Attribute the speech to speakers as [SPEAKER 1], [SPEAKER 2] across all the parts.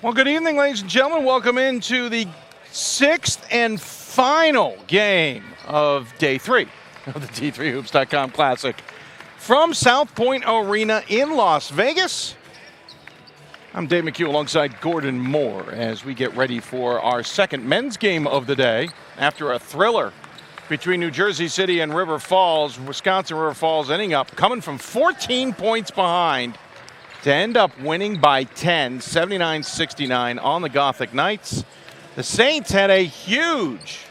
[SPEAKER 1] Well, good evening, ladies and gentlemen. Welcome into the sixth and final game of day 3 of the D3Hoops.com Classic from South Point Arena in Las Vegas. I'm Dave McHugh alongside Gordon Moore as we get ready for our second men's game of the day after a thriller between New Jersey City and River Falls. Wisconsin River Falls ending up coming from 14 points behind to end up winning by 10, 79-69 on the Gothic Knights. The Saints had a huge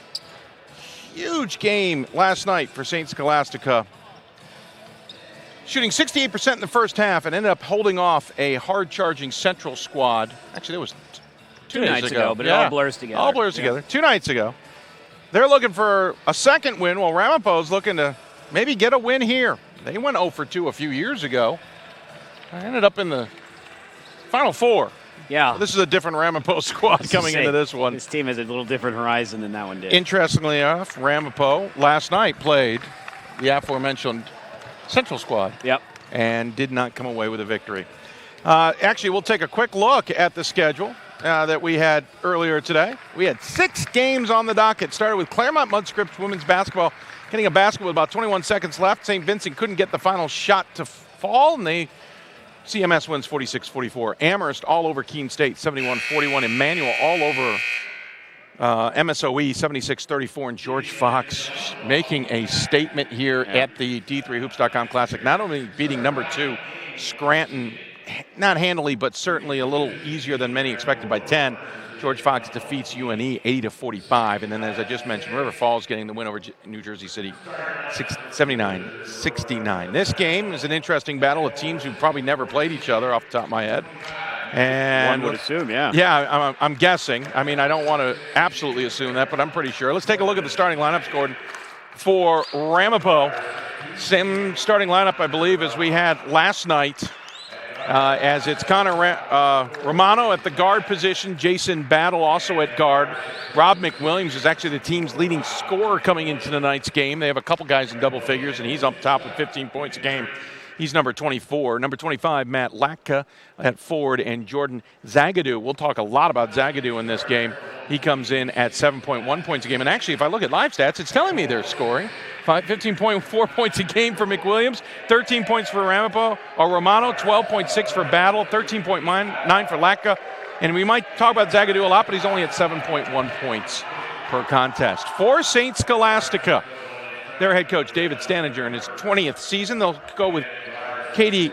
[SPEAKER 1] game last night for St. Scholastica, shooting 68% in the first half and ended up holding off a hard-charging Central squad. Actually, that was two
[SPEAKER 2] nights ago, but it all blurs together.
[SPEAKER 1] All blurs together. 2 nights ago. They're looking for a second win, while Ramapo's looking to maybe get a win here. They went 0 for 2 a few years ago. I ended up in the Final Four.
[SPEAKER 2] Yeah.
[SPEAKER 1] Well, this is a different Ramapo squad coming into this one.
[SPEAKER 2] This team has a little different horizon than that one did.
[SPEAKER 1] Interestingly enough, Ramapo last night played the aforementioned Central squad.
[SPEAKER 2] Yep.
[SPEAKER 1] And did not come away with a victory. Actually, we'll take a quick look at the schedule that we had earlier today. We had 6 games on the docket. Started with Claremont Mudscripts women's basketball getting a basket with about 21 seconds left. St. Vincent couldn't get the final shot to fall, and CMS wins 46-44. Amherst all over Keene State, 71-41. Emmanuel all over MSOE, 76-34. And George Fox making a statement here at the D3Hoops.com Classic. Not only beating number 2 Scranton, not handily, but certainly a little easier than many expected by 10. George Fox defeats UNE 80-45. And then, as I just mentioned, River Falls getting the win over New Jersey City 79-69. This game is an interesting battle of teams who probably never played each other off the top of my head. And
[SPEAKER 2] one would assume, yeah.
[SPEAKER 1] Yeah, I'm guessing. I mean, I don't want to absolutely assume that, but I'm pretty sure. Let's take a look at the starting lineups, Gordon. For Ramapo, same starting lineup, I believe, as we had last night. As it's Connor Romano at the guard position, Jason Battle also at guard. Rob McWilliams is actually the team's leading scorer coming into tonight's game. They have a couple guys in double figures, and he's up top with 15 points a game. He's number 24. Number 25, Matt Latka at forward, and Jordan Zagadou. We'll talk a lot about Zagadou in this game. He comes in at 7.1 points a game. And actually, if I look at live stats, it's telling me they're scoring. 15.4 points a game for McWilliams, 13 points for Ramapo, or Romano, 12.6 for Battle, 13.9 for Latka. And we might talk about Zagadou a lot, but he's only at 7.1 points per contest. For St. Scholastica, their head coach, David Staninger, in his 20th season, they'll go with Katie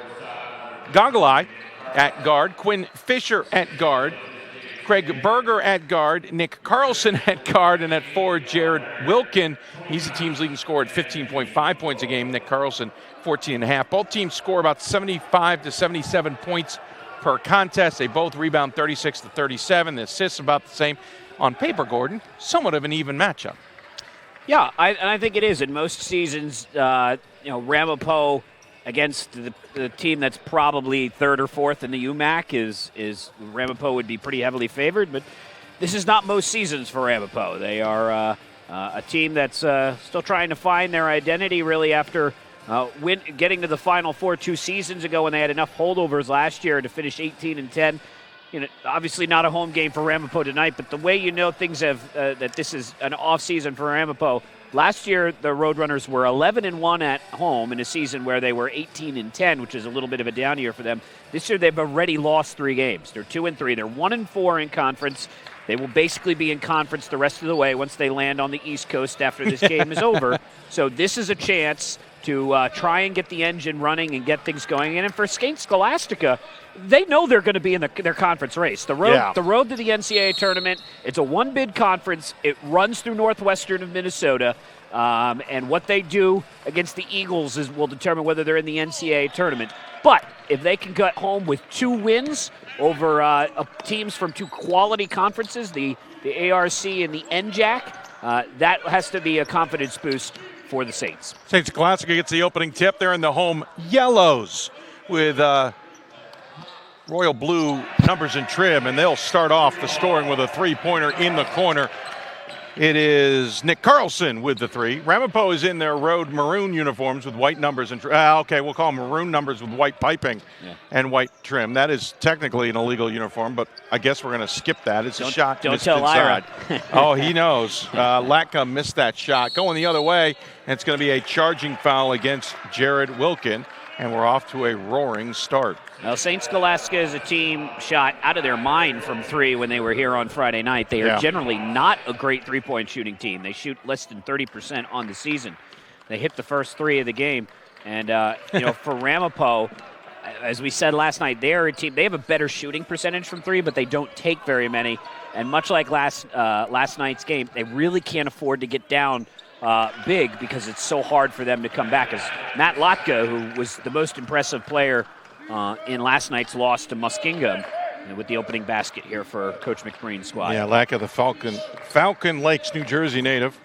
[SPEAKER 1] Gogolai at guard, Quinn Fisher at guard, Craig Berger at guard, Nick Carlson at guard, and at forward, Jared Wilkin. He's the team's leading scorer at 15.5 points a game. Nick Carlson, 14.5. Both teams score about 75 to 77 points per contest. They both rebound 36 to 37. The assists about the same. On paper, Gordon, somewhat of an even matchup.
[SPEAKER 2] Yeah, I think it is. In most seasons, Ramapo against the team that's probably 3rd or 4th in the UMAC is Ramapo would be pretty heavily favored, but this is not most seasons for Ramapo. They are a team that's still trying to find their identity really after getting to the Final Four 2 seasons ago when they had enough holdovers last year to finish 18-10. Obviously not a home game for Ramapo tonight, but the way things have that this is an off season for Ramapo. Last year, the Roadrunners were 11-1 at home in a season where they were 18-10, which is a little bit of a down year for them. This year, they've already lost 3 games. They're 2-3. They're 1-4 in conference. They will basically be in conference the rest of the way once they land on the East Coast after this game is over. So this is a chance to try and get the engine running and get things going. And for St. Scholastica, they know they're going to be in their conference race. The road to the NCAA tournament, it's a one-bid conference. It runs through northwestern of Minnesota. And what they do against the Eagles will determine whether they're in the NCAA tournament. But if they can get home with 2 wins over teams from 2 quality conferences, the ARC and the NJAC, that has to be a confidence boost for the Saints.
[SPEAKER 1] St. Scholastica gets the opening tip. They're in the home yellows with royal blue numbers and trim, and they'll start off the scoring with a 3-pointer in the corner. It is Nick Carlson with the 3. Ramapo is in their road maroon uniforms with white numbers and okay, we'll call them maroon numbers with white piping and white trim. That is technically an illegal uniform, but I guess we're going to skip that. It's a shot.
[SPEAKER 2] Don't tell Ira.
[SPEAKER 1] Oh, he knows. Latka missed that shot. Going the other way, and it's going to be a charging foul against Jared Wilkin, and we're off to a roaring start.
[SPEAKER 2] Well, St. Scholastica is a team shot out of their mind from 3 when they were here on Friday night. They are generally not a great three-point shooting team. They shoot less than 30% on the season. They hit the first 3 of the game. And, for Ramapo, as we said last night, they are a team. They have a better shooting percentage from 3, but they don't take very many. And much like last night's game, they really can't afford to get down big because it's so hard for them to come back. As Matt Latka, who was the most impressive player in last night's loss to Muskingum, with the opening basket here for Coach McBreen's squad.
[SPEAKER 1] Yeah, Latka, the Falcon Lakes, New Jersey native,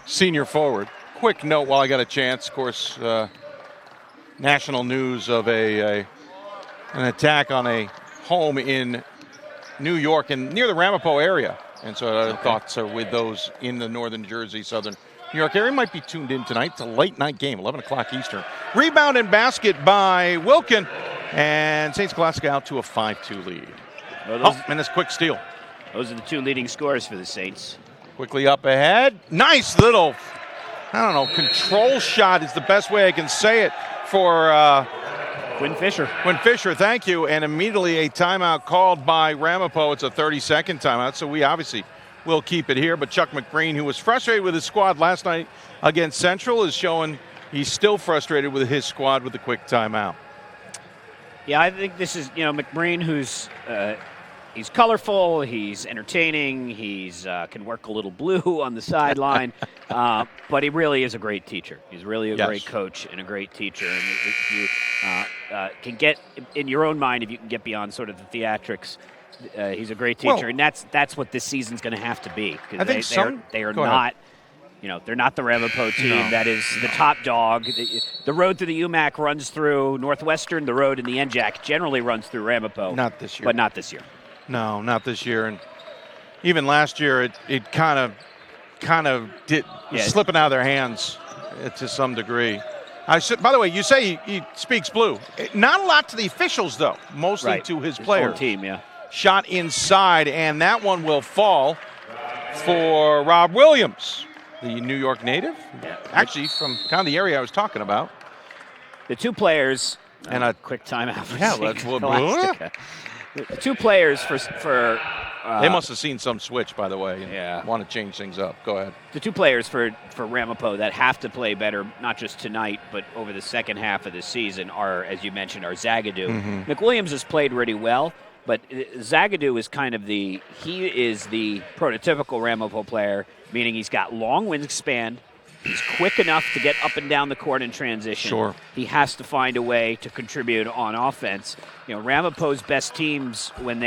[SPEAKER 1] senior forward. Quick note while I got a chance, of course, national news of an attack on a home in New York and near the Ramapo area. And so thoughts are with those in the northern Jersey, southern New York area might be tuned in tonight. It's a late night game, 11 o'clock Eastern. Rebound and basket by Wilkin, and St. Scholastica out to a 5-2 lead.
[SPEAKER 2] Well,
[SPEAKER 1] and this quick steal.
[SPEAKER 2] Those are the 2 leading scorers for the Saints.
[SPEAKER 1] Quickly up ahead. Nice little, control shot is the best way I can say it for
[SPEAKER 2] Quinn Fisher.
[SPEAKER 1] Quinn Fisher, thank you. And immediately a timeout called by Ramapo. It's a 30-second timeout, so we obviously will keep it here. But Chuck McBreen, who was frustrated with his squad last night against Central, is showing he's still frustrated with his squad with the quick timeout.
[SPEAKER 2] Yeah, I think this is, McBreen, who's he's colorful, he's entertaining, he's can work a little blue on the sideline, but he really is a great teacher. He's really a great coach and a great teacher. And if you can get in your own mind, if you can get beyond sort of the theatrics, he's a great teacher, and that's what this season's going to have to be.
[SPEAKER 1] I think
[SPEAKER 2] they are not. They're not the Ramapo team that is the top dog. The road to the UMAC runs through Northwestern. The road in the NJAC generally runs through Ramapo.
[SPEAKER 1] Not this year.
[SPEAKER 2] But not this year.
[SPEAKER 1] No, not this year. And even last year, it kind of did slipping out of their hands to some degree. By the way, you say he speaks blue. Not a lot to the officials, though. Mostly to his players.
[SPEAKER 2] His team, yeah.
[SPEAKER 1] Shot inside, and that one will fall for Rob Williams, the New York native. Yeah. Actually, from kind of the area I was talking about.
[SPEAKER 2] The 2 players,
[SPEAKER 1] and a
[SPEAKER 2] quick timeout.
[SPEAKER 1] Yeah, let's.
[SPEAKER 2] The 2 players for
[SPEAKER 1] they must have seen some switch, by the way, and want to change things up. Go ahead.
[SPEAKER 2] The 2 players for Ramapo that have to play better, not just tonight, but over the second half of the season are, as you mentioned, are Zagadou.
[SPEAKER 1] Mm-hmm.
[SPEAKER 2] McWilliams has played really well, but Zagadou is he is the prototypical Ramapo player, meaning he's got long wingspan. He's quick enough to get up and down the court in transition.
[SPEAKER 1] Sure.
[SPEAKER 2] He has to find a way to contribute on offense. Ramapo's best teams when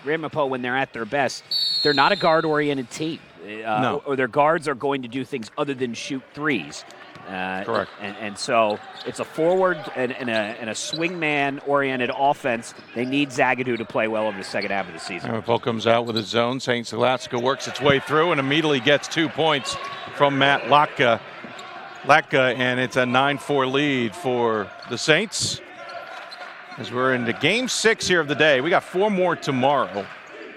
[SPEAKER 2] Ramapo when they're at their best, they're not a guard-oriented team.
[SPEAKER 1] No.
[SPEAKER 2] Or their guards are going to do things other than shoot threes.
[SPEAKER 1] Correct.
[SPEAKER 2] And so it's a forward and a swingman-oriented offense. They need Zagadou to play well over the second half of the season.
[SPEAKER 1] Ramapo comes out with his zone. St. Scholastica works its way through and immediately gets 2 points from Matt Latka, and it's a 9-4 lead for the Saints. As we're into Game 6 here of the day. We got 4 more tomorrow.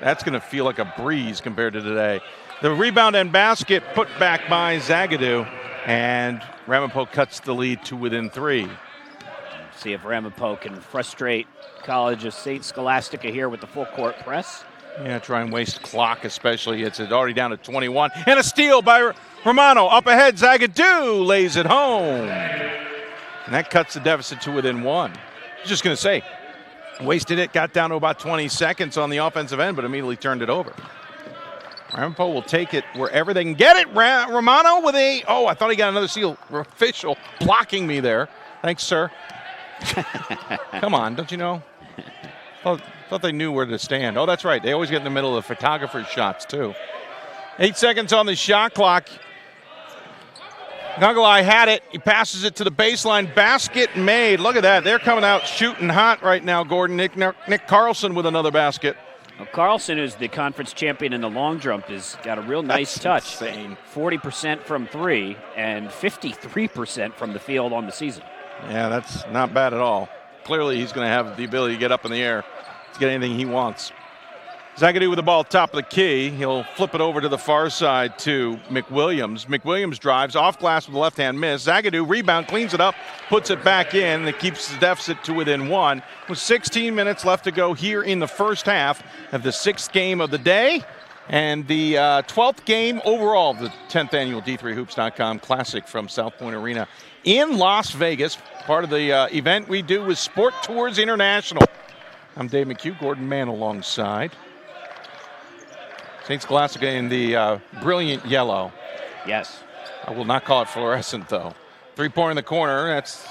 [SPEAKER 1] That's going to feel like a breeze compared to today. The rebound and basket put back by Zagadou, and Ramapo cuts the lead to within 3.
[SPEAKER 2] See if Ramapo can frustrate College of St. Scholastica here with the full court press.
[SPEAKER 1] Yeah, try and waste clock especially. It's already down to 21. And a steal by Romano. Up ahead, Zagadou lays it home. And that cuts the deficit to within 1. I was just going to say, wasted it, got down to about 20 seconds on the offensive end, but immediately turned it over. Ramapo will take it wherever they can get it. Romano with I thought he got another steal. Official blocking me there. Thanks, sir. Come on, don't you know? Thought they knew where to stand. Oh, that's right. They always get in the middle of the photographer's shots, too. 8 seconds on the shot clock. Gungalai had it. He passes it to the baseline. Basket made. Look at that. They're coming out shooting hot right now, Gordon. Nick Carlson with another basket.
[SPEAKER 2] Well, Carlson, who's the conference champion in the long jump, has got a real nice touch.
[SPEAKER 1] Insane.
[SPEAKER 2] 40% from 3 and 53% from the field on the season.
[SPEAKER 1] Yeah, that's not bad at all. Clearly, he's going to have the ability to get up in the air to get anything he wants. Zagadou with the ball top of the key. He'll flip it over to the far side to McWilliams. McWilliams drives off glass with the left-hand miss. Zagadou rebound, cleans it up, puts it back in, and it keeps the deficit to within 1. With 16 minutes left to go here in the first half of the 6th game of the day and the 12th game overall of the 10th annual D3Hoops.com Classic from South Point Arena in Las Vegas. Part of the event we do with Sport Tours International. I'm Dave McHugh, Gordon Mann alongside. St. Scholastica in the brilliant yellow.
[SPEAKER 2] Yes.
[SPEAKER 1] I will not call it fluorescent, though. 3-pointer in the corner. That's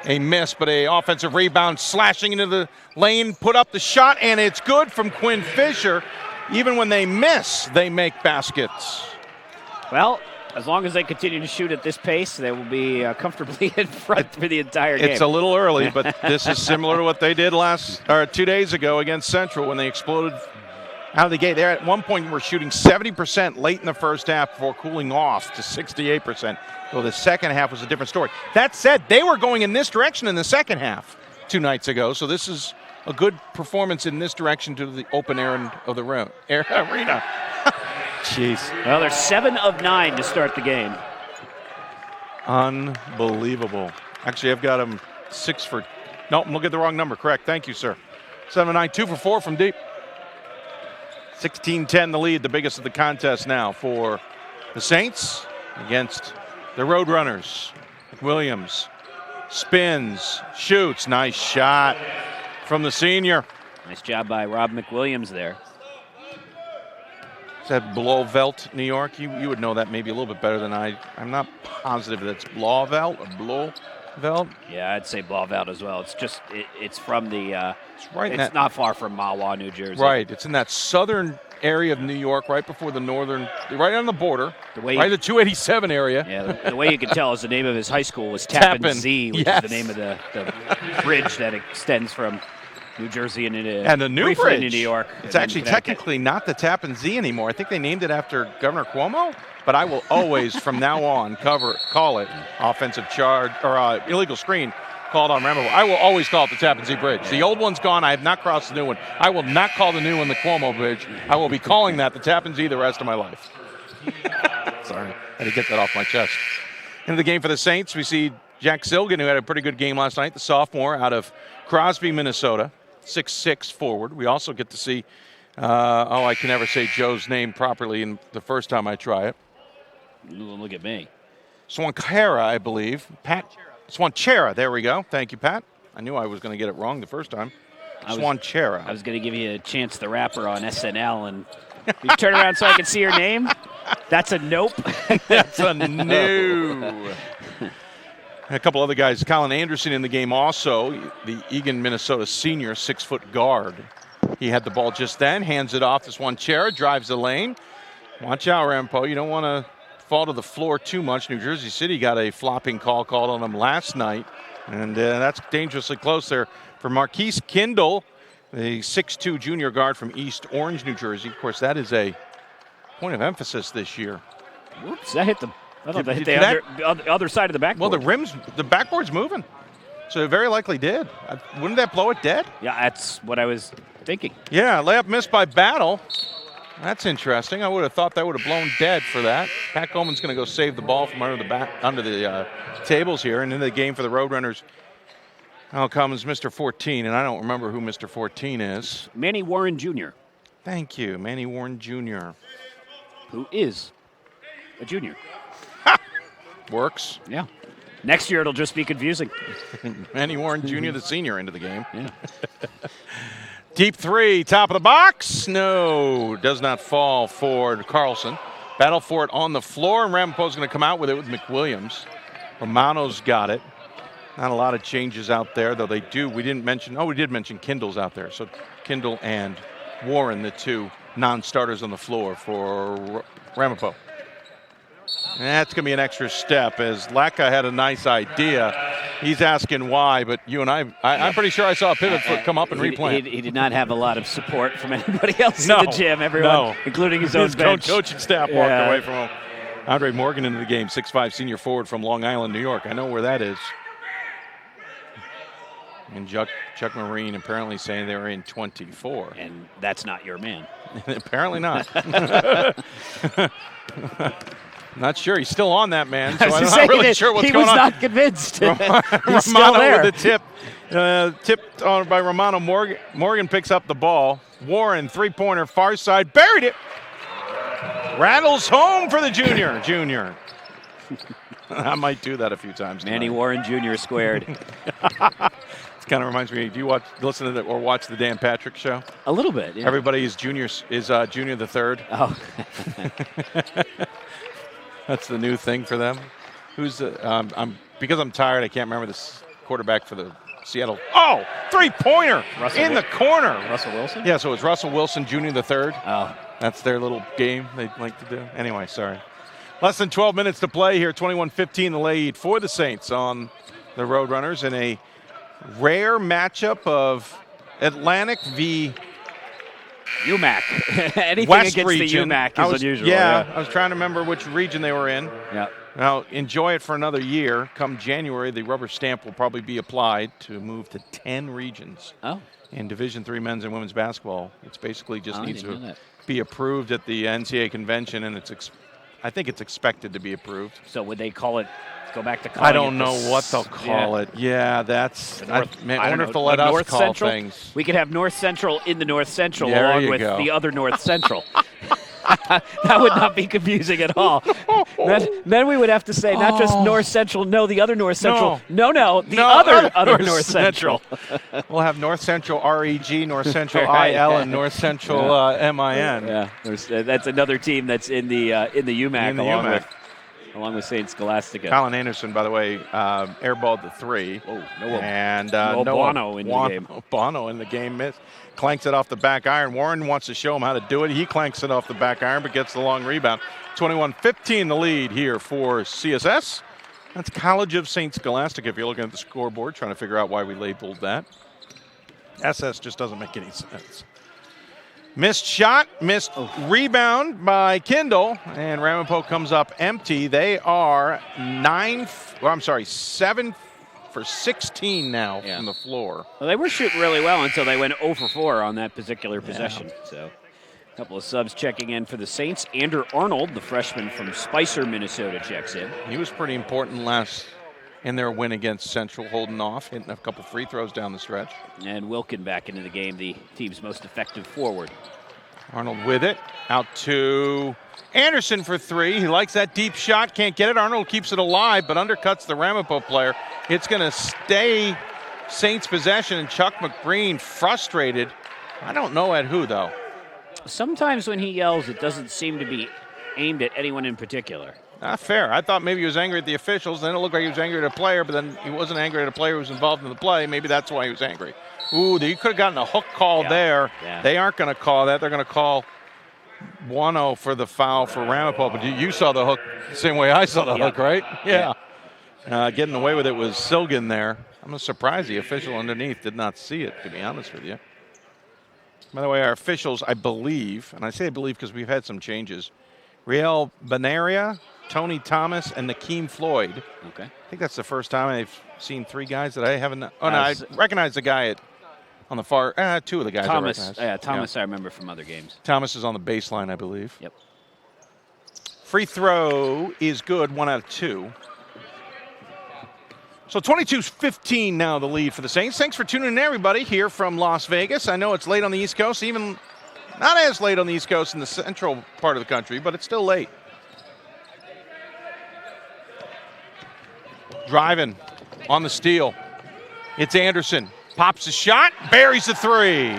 [SPEAKER 1] a miss, but a offensive rebound slashing into the lane. Put up the shot, and it's good from Quinn Fisher. Even when they miss, they make baskets.
[SPEAKER 2] Well, as long as they continue to shoot at this pace, they will be comfortably in front for the entire game.
[SPEAKER 1] It's a little early, but this is similar to what they did 2 days ago against Central when they exploded out of the gate. There at one point were shooting 70% late in the first half before cooling off to 68%. So the second half was a different story. That said, they were going in this direction in the second half 2 nights ago. So this is a good performance in this direction to the open end of the arena. Jeez.
[SPEAKER 2] Well, they're 7 of 9 to start the game.
[SPEAKER 1] Unbelievable. Actually, I've got them 6 for. No, I'm looking at the wrong number. Correct. Thank you, sir. 7 of 9, 2 for 4 from deep. 16-10 the lead, the biggest of the contest now for the Saints against the Roadrunners. Williams spins, shoots, nice shot from the senior.
[SPEAKER 2] Nice job by Rob McWilliams there.
[SPEAKER 1] Is that Blauvelt, New York? You would know that maybe a little bit better than I. I'm not positive that's Blauvelt or Blauvelt.
[SPEAKER 2] Yeah, I'd say Blauvelt as well. It's just it's from the.
[SPEAKER 1] It's right.
[SPEAKER 2] It's not far from Mahwah, New Jersey.
[SPEAKER 1] Right. It's in that southern area of New York, right before the northern, right on the border. Right, the 287 area.
[SPEAKER 2] Yeah. The way you can tell is the name of his high school was Tappan Zee, which is the name of the bridge that extends from New Jersey and
[SPEAKER 1] the new bridge
[SPEAKER 2] into New York.
[SPEAKER 1] It's actually technically not the Tappan Zee anymore. I think they named it after Governor Cuomo. But I will always, from now on, call it offensive charge or illegal screen called on Ramapo. I will always call it the Tappan Zee Bridge. The old one's gone. I have not crossed the new one. I will not call the new one the Cuomo Bridge. I will be calling that the Tappan Zee the rest of my life. Sorry, I had to get that off my chest. Into the game for the Saints, we see Jack Silgan, who had a pretty good game last night, the sophomore out of Crosby, Minnesota, 6'6" forward. We also get to see, I can never say Joe's name properly in the first time I try it.
[SPEAKER 2] Look at me.
[SPEAKER 1] Swanchera, I believe. Pat Swanchera, there we go. Thank you, Pat. I knew I was going to get it wrong the first time. Swanchera.
[SPEAKER 2] I was going to give you a Chance the Rapper on SNL, and you turn around so I can see your name. That's a nope.
[SPEAKER 1] That's a no. A couple other guys. Colin Anderson in the game also, the Eagan, Minnesota senior, 6-foot guard. He had the ball just then, hands it off to Swanchera, drives the lane. Watch out, Ramapo. You don't want to fall to the floor too much. New Jersey City got a flopping call called on them last night, and that's dangerously close there for Marquise Kindle, the 6'2" junior guard from East Orange, New Jersey. Of course, that is a point of emphasis this year.
[SPEAKER 2] Whoops, that hit the other side of the backboard.
[SPEAKER 1] Well, the backboard's moving, so it very likely did. Wouldn't that blow it dead?
[SPEAKER 2] Yeah, that's what I was thinking.
[SPEAKER 1] Yeah, layup missed by Battle. That's interesting. I would have thought that would have blown dead for that. Pat Coleman's going to go save the ball from under the tables here. And into the game for the Roadrunners, now comes Mr. 14, and I don't remember who Mr. 14 is.
[SPEAKER 2] Manny Warren Jr.
[SPEAKER 1] Thank you, Manny Warren Jr.
[SPEAKER 2] Who is a junior.
[SPEAKER 1] Works.
[SPEAKER 2] Yeah. Next year it'll just be confusing.
[SPEAKER 1] Manny Warren Jr., the senior, into the game.
[SPEAKER 2] Yeah.
[SPEAKER 1] Deep three, top of the box. No, does not fall for Carlson. Battle for it on the floor, and Ramapo's going to come out with it with McWilliams. Romano's got it. Not a lot of changes out there, though we did mention Kindle's out there. So Kindle and Warren, the two non-starters on the floor for Ramapo. And that's going to be an extra step as Laka had a nice idea. He's asking why, but you and I'm pretty sure I saw a pivot foot come up and replant.
[SPEAKER 2] He did not have a lot of support from anybody else in the gym, everyone, including his own bench.
[SPEAKER 1] Coaching staff walked away from him. Andre Morgan into the game, 6'5" senior forward from Long Island, New York. I know where that is. And Chuck Marine apparently saying they were in 24.
[SPEAKER 2] And that's not your man.
[SPEAKER 1] Apparently not. Not sure. He's still on that man, so I'm not really sure what's going on.
[SPEAKER 2] He was not convinced. He's still
[SPEAKER 1] Romano
[SPEAKER 2] there.
[SPEAKER 1] with the tip. Tipped on by Romano. Morgan picks up the ball. Warren, three-pointer, far side, buried it. Rattles home for the junior. I might do that a few times tonight.
[SPEAKER 2] Manny Warren Jr. squared.
[SPEAKER 1] It kind of reminds me. Do you listen to or watch the Dan Patrick Show?
[SPEAKER 2] A little bit. Yeah.
[SPEAKER 1] Everybody is Junior the Third.
[SPEAKER 2] Oh.
[SPEAKER 1] That's the new thing for them. Who's because I'm tired, I can't remember this quarterback for the Seattle. Oh, three-pointer in the corner.
[SPEAKER 2] Russell Wilson?
[SPEAKER 1] Yeah, so it's Russell Wilson, Jr. the Third.
[SPEAKER 2] Oh.
[SPEAKER 1] That's their little game they like to do. Anyway, sorry. Less than 12 minutes to play here. 21-15 the lead for the Saints on the Roadrunners in a rare matchup of Atlantic v.
[SPEAKER 2] UMAC. Anything
[SPEAKER 1] West
[SPEAKER 2] against
[SPEAKER 1] region.
[SPEAKER 2] the UMAC is unusual.
[SPEAKER 1] Yeah, I was trying to remember which region they were in.
[SPEAKER 2] Yeah.
[SPEAKER 1] Now, enjoy it for another year. Come January, the rubber stamp will probably be applied to move to 10 regions.
[SPEAKER 2] Oh.
[SPEAKER 1] In Division III men's and women's basketball. It's basically just needs
[SPEAKER 2] to
[SPEAKER 1] be approved at the NCAA convention, and I think it's expected to be approved.
[SPEAKER 2] So would they call it, go back to calling
[SPEAKER 1] I don't know what they'll call it. Yeah, that's, I wonder if they'll let us
[SPEAKER 2] North
[SPEAKER 1] call
[SPEAKER 2] Central?
[SPEAKER 1] things.
[SPEAKER 2] We could have North Central in the North Central
[SPEAKER 1] There
[SPEAKER 2] along
[SPEAKER 1] you
[SPEAKER 2] with
[SPEAKER 1] go.
[SPEAKER 2] the other North Central. That would not be confusing at all. Then we would have to say not just North Central, no, the other North Central. No, the other North Central.
[SPEAKER 1] We'll have North Central REG, North Central IL, and North Central MIN.
[SPEAKER 2] Yeah, that's another team that's in the UMAC along with St. Scholastica.
[SPEAKER 1] Colin Anderson, by the way, airballed the three.
[SPEAKER 2] Oh,
[SPEAKER 1] and
[SPEAKER 2] Bono in the game.
[SPEAKER 1] Bono in the game missed. Clanks it off the back iron. Warren wants to show him how to do it. He clanks it off the back iron, but gets the long rebound. 21-15 the lead here for CSS. That's College of St. Scholastica if you're looking at the scoreboard, trying to figure out why we labeled that. SS just doesn't make any sense. Missed shot, missed rebound by Kindle, and Ramapo comes up empty. They are 7 for 16 now from the floor.
[SPEAKER 2] Well, they were shooting really well until they went 0 for 4 on that particular possession. So a couple of subs checking in for the Saints. Andrew Arnold, the freshman from Spicer, Minnesota, checks in.
[SPEAKER 1] He was pretty important in their win against Central, holding off, hitting a couple free throws down the stretch.
[SPEAKER 2] And Wilkin back into the game, the team's most effective forward.
[SPEAKER 1] Arnold with it, out to Anderson for three. He likes that deep shot, can't get it. Arnold keeps it alive, but undercuts the Ramapo player. It's going to stay Saints possession, and Chuck McBreen frustrated. I don't know at who, though.
[SPEAKER 2] Sometimes when he yells, it doesn't seem to be aimed at anyone in particular.
[SPEAKER 1] Not fair. I thought maybe he was angry at the officials. Then it looked like he was angry at a player, but then he wasn't angry at a player who was involved in the play. Maybe that's why he was angry. Ooh, you could have gotten a hook call there.
[SPEAKER 2] Yeah.
[SPEAKER 1] They aren't going to call that. They're going to call 1-0 for the foul for Ramapo. But you saw the hook the same way I saw the hook, right? Yeah. Getting away with it was Silgan there. I'm surprised the official underneath did not see it, to be honest with you. By the way, our officials, I believe, and I say I believe because we've had some changes, Riel Benaria, Tony Thomas, and Nakeem Floyd.
[SPEAKER 2] Okay.
[SPEAKER 1] I think that's the first time I've seen three guys that I haven't. Oh, no, I recognize the guy on the far. Two of the guys
[SPEAKER 2] Thomas,
[SPEAKER 1] I recognize.
[SPEAKER 2] Thomas I remember from other games.
[SPEAKER 1] Thomas is on the baseline, I believe.
[SPEAKER 2] Yep.
[SPEAKER 1] Free throw is good, 1 out of 2. So 22-15 now the lead for the Saints. Thanks for tuning in, everybody, here from Las Vegas. I know it's late on the East Coast, even not as late on the East Coast in the central part of the country, but it's still late. Driving on the steal. It's Anderson. Pops a shot, buries the three.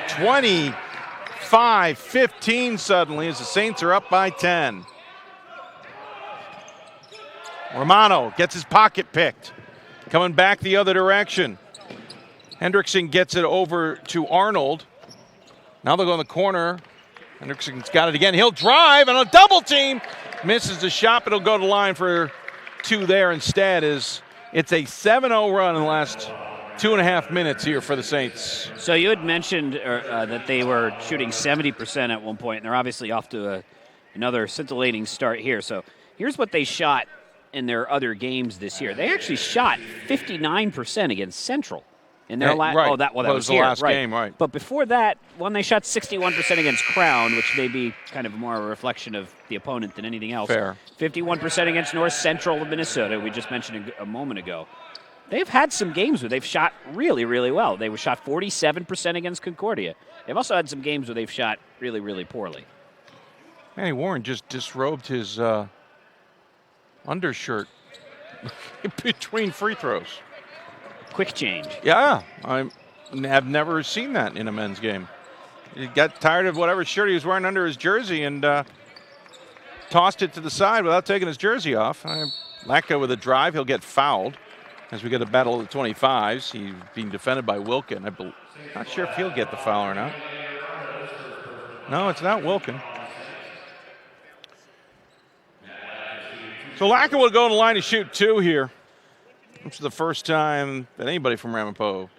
[SPEAKER 1] 25-15 suddenly as the Saints are up by 10. Romano gets his pocket picked. Coming back the other direction. Hendrickson gets it over to Arnold. Now they'll go in the corner. Hendrickson's got it again. He'll drive on a double team. Misses the shot, but he'll go to the line for to there instead is it's a 7-0 run in the last 2.5 minutes here for the Saints.
[SPEAKER 2] So you had mentioned that they were shooting 70% at one point, and they're obviously off to another scintillating start here. So here's what they shot in their other games this year. They actually shot 59% against Central. In their
[SPEAKER 1] right.
[SPEAKER 2] Oh, that was
[SPEAKER 1] the
[SPEAKER 2] here,
[SPEAKER 1] last game, right.
[SPEAKER 2] But before that, when they shot 61% against Crown, which may be kind of more a reflection of the opponent than anything else.
[SPEAKER 1] Fair.
[SPEAKER 2] 51% against North Central of Minnesota, we just mentioned a moment ago. They've had some games where they've shot really, really well. They were shot 47% against Concordia. They've also had some games where they've shot really, really poorly.
[SPEAKER 1] Manny Warren just disrobed his undershirt between free throws.
[SPEAKER 2] Quick change.
[SPEAKER 1] Yeah, I have never seen that in a men's game. He got tired of whatever shirt he was wearing under his jersey and tossed it to the side without taking his jersey off. Lacka with a drive, he'll get fouled as we get a battle of the 25s. He's being defended by Wilkin. I'm not sure if he'll get the foul or not. No, it's not Wilkin. So Lacka will go in the line to shoot 2 here. This is the first time that anybody from Ramapo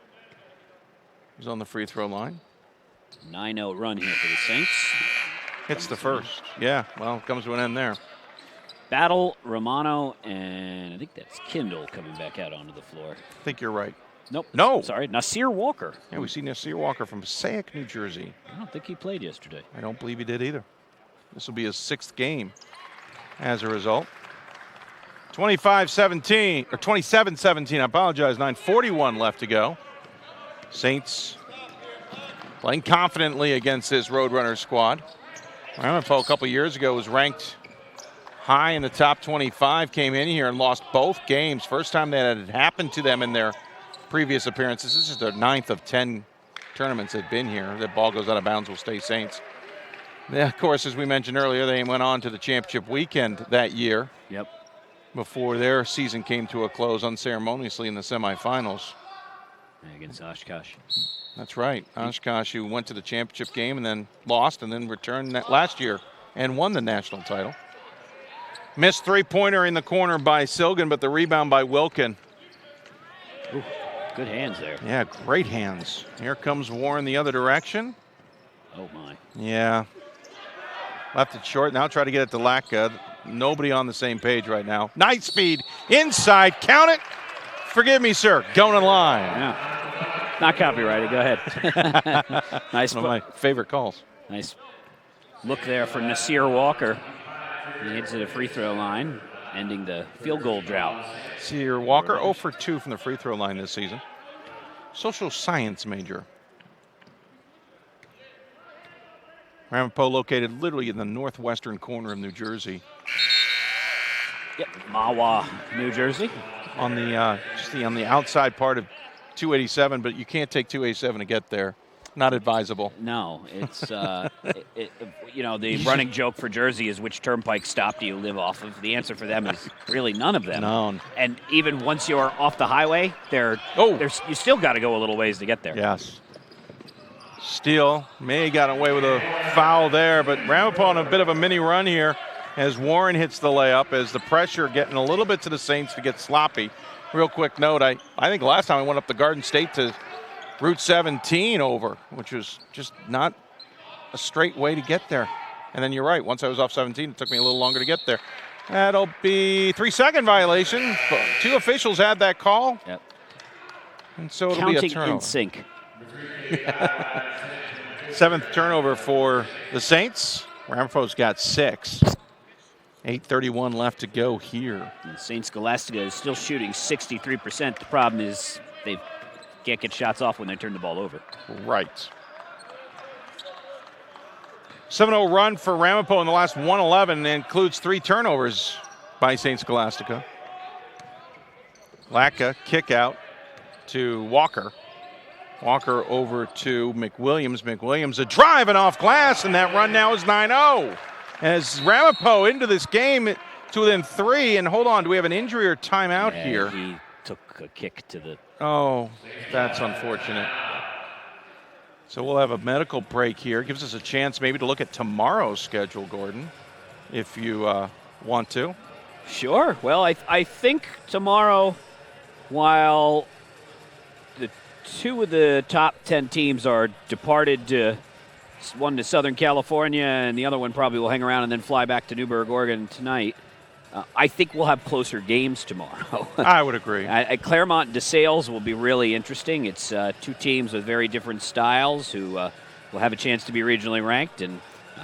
[SPEAKER 1] is on the free throw line.
[SPEAKER 2] 9-0 run here for the Saints.
[SPEAKER 1] It's the first. Yeah, well, it comes to an end there.
[SPEAKER 2] Battle, Romano, and I think that's Kindle coming back out onto the floor.
[SPEAKER 1] I think you're right.
[SPEAKER 2] Nope.
[SPEAKER 1] No.
[SPEAKER 2] Sorry, Nasir Walker.
[SPEAKER 1] Yeah, we see Nasir Walker from Passaic, New Jersey.
[SPEAKER 2] I don't think he played yesterday.
[SPEAKER 1] I don't believe he did either. This will be his 6th game as a result. 25-17, or 27-17, I apologize, 9:41 left to go. Saints playing confidently against this Roadrunner squad. Ramapo a couple years ago was ranked high in the top 25, came in here and lost both games. First time that had happened to them in their previous appearances. This is their 9th of 10 tournaments they've been here. That ball goes out of bounds, will stay Saints. Yeah, of course, as we mentioned earlier, they went on to the championship weekend that year.
[SPEAKER 2] Yep.
[SPEAKER 1] Before their season came to a close unceremoniously in the semifinals.
[SPEAKER 2] Against Oshkosh.
[SPEAKER 1] That's right. Oshkosh, who went to the championship game and then lost and then returned that last year and won the national title. Missed 3-pointer in the corner by Silgan, but the rebound by Wilkin.
[SPEAKER 2] Ooh, good hands there.
[SPEAKER 1] Yeah, great hands. Here comes Warren the other direction.
[SPEAKER 2] Oh, my.
[SPEAKER 1] Yeah. Left it short. Now try to get it to Lacka. Nobody on the same page right now. Nice speed. Inside. Count it. Forgive me, sir. Going in line.
[SPEAKER 2] Yeah. Not copyrighted. Go ahead. Nice.
[SPEAKER 1] One of my favorite calls.
[SPEAKER 2] Nice look there for Nasir Walker. He heads to the free throw line, ending the field goal drought.
[SPEAKER 1] Nasir Walker 0 for 2 from the free throw line this season. Social science major. Ramapo located literally in the northwestern corner of New Jersey.
[SPEAKER 2] Yep, Mahwah, New Jersey.
[SPEAKER 1] On the on the outside part of 287, but you can't take 287 to get there. Not advisable.
[SPEAKER 2] No, it's the running joke for Jersey is which turnpike stop do you live off of? The answer for them is really none of them.
[SPEAKER 1] None.
[SPEAKER 2] And even once you're off the highway, you still got to go a little ways to get there.
[SPEAKER 1] Yes. Steele may got away with a foul there, but Ramapo on a bit of a mini run here as Warren hits the layup, as the pressure getting a little bit to the Saints to get sloppy. Real quick note, I think last time I went up the Garden State to Route 17 over, which was just not a straight way to get there. And then you're right, once I was off 17, it took me a little longer to get there. That'll be 3-second violation. 2 officials had that call.
[SPEAKER 2] Yep.
[SPEAKER 1] And so it'll be a turnover.
[SPEAKER 2] Counting in sync.
[SPEAKER 1] 7th turnover for the Saints. Ramapo's got 6. 8:31 left to go here.
[SPEAKER 2] And St. Scholastica is still shooting 63%. The problem is they can't get shots off when they turn the ball over.
[SPEAKER 1] Right. 7-0 run for Ramapo in the last 111 includes 3 turnovers by St. Scholastica. Lacka kick out to Walker. Walker over to McWilliams. McWilliams a drive and off glass, and that run now is 9-0. As Ramapo into this game to within 3, and hold on, do we have an injury or timeout here?
[SPEAKER 2] He took a kick to the...
[SPEAKER 1] Oh, that's unfortunate. So we'll have a medical break here. Gives us a chance maybe to look at tomorrow's schedule, Gordon, if you want to.
[SPEAKER 2] Sure. Well, I think tomorrow, while the two of the top 10 teams are departed to one to Southern California and the other one probably will hang around and then fly back to Newburgh, Oregon tonight, I think we'll have closer games tomorrow.
[SPEAKER 1] I would agree.
[SPEAKER 2] Claremont and DeSales will be really interesting. It's two teams with very different styles who will have a chance to be regionally ranked, and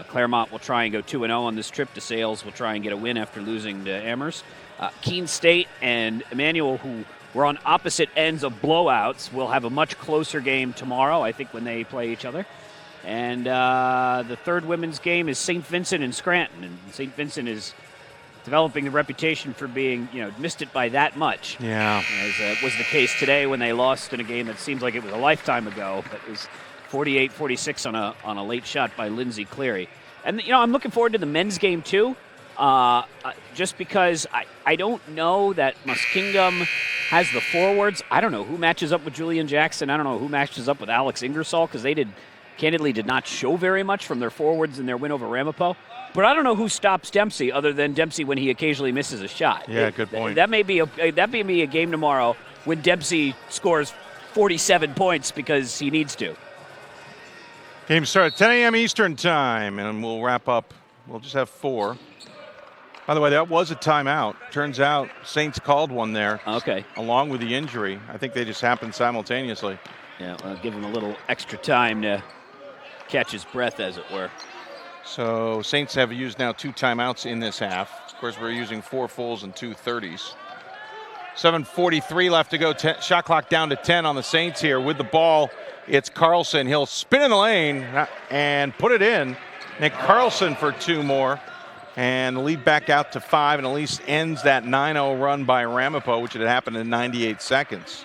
[SPEAKER 2] Claremont will try and go 2-0 on this trip. DeSales will try and get a win after losing to Amherst. Keene State and Emmanuel, who were on opposite ends of blowouts, will have a much closer game tomorrow, I think, when they play each other. And the third women's game is St. Vincent and Scranton, and St. Vincent is developing the reputation for being, missed it by that much.
[SPEAKER 1] Yeah.
[SPEAKER 2] As was the case today when they lost in a game that seems like it was a lifetime ago, but it was 48-46 on a late shot by Lindsay Cleary. And, I'm looking forward to the men's game, too, just because I don't know that Muskingum has the forwards. I don't know who matches up with Julian Jackson. I don't know who matches up with Alex Ingersoll, because they candidly did not show very much from their forwards in their win over Ramapo. But I don't know who stops Dempsey other than Dempsey when he occasionally misses a shot.
[SPEAKER 1] Yeah, good point.
[SPEAKER 2] That may be a game tomorrow when Dempsey scores 47 points because he needs to.
[SPEAKER 1] Game starts at 10 a.m. Eastern time, and we'll wrap up. We'll just have 4. By the way, that was a timeout. Turns out Saints called one there.
[SPEAKER 2] Okay.
[SPEAKER 1] Along with the injury. I think they just happened simultaneously.
[SPEAKER 2] Yeah, I'll give him a little extra time to catch his breath, as it were.
[SPEAKER 1] So Saints have used now 2 timeouts in this half. Of course, we're using 4 fulls and 2 30s. 7:43 left to go. Shot clock down to 10 on the Saints here. With the ball, it's Carlson. He'll spin in the lane and put it in. Nick Carlson for 2 more. And the lead back out to 5, and at least ends that 9-0 run by Ramapo, which had happened in 98 seconds.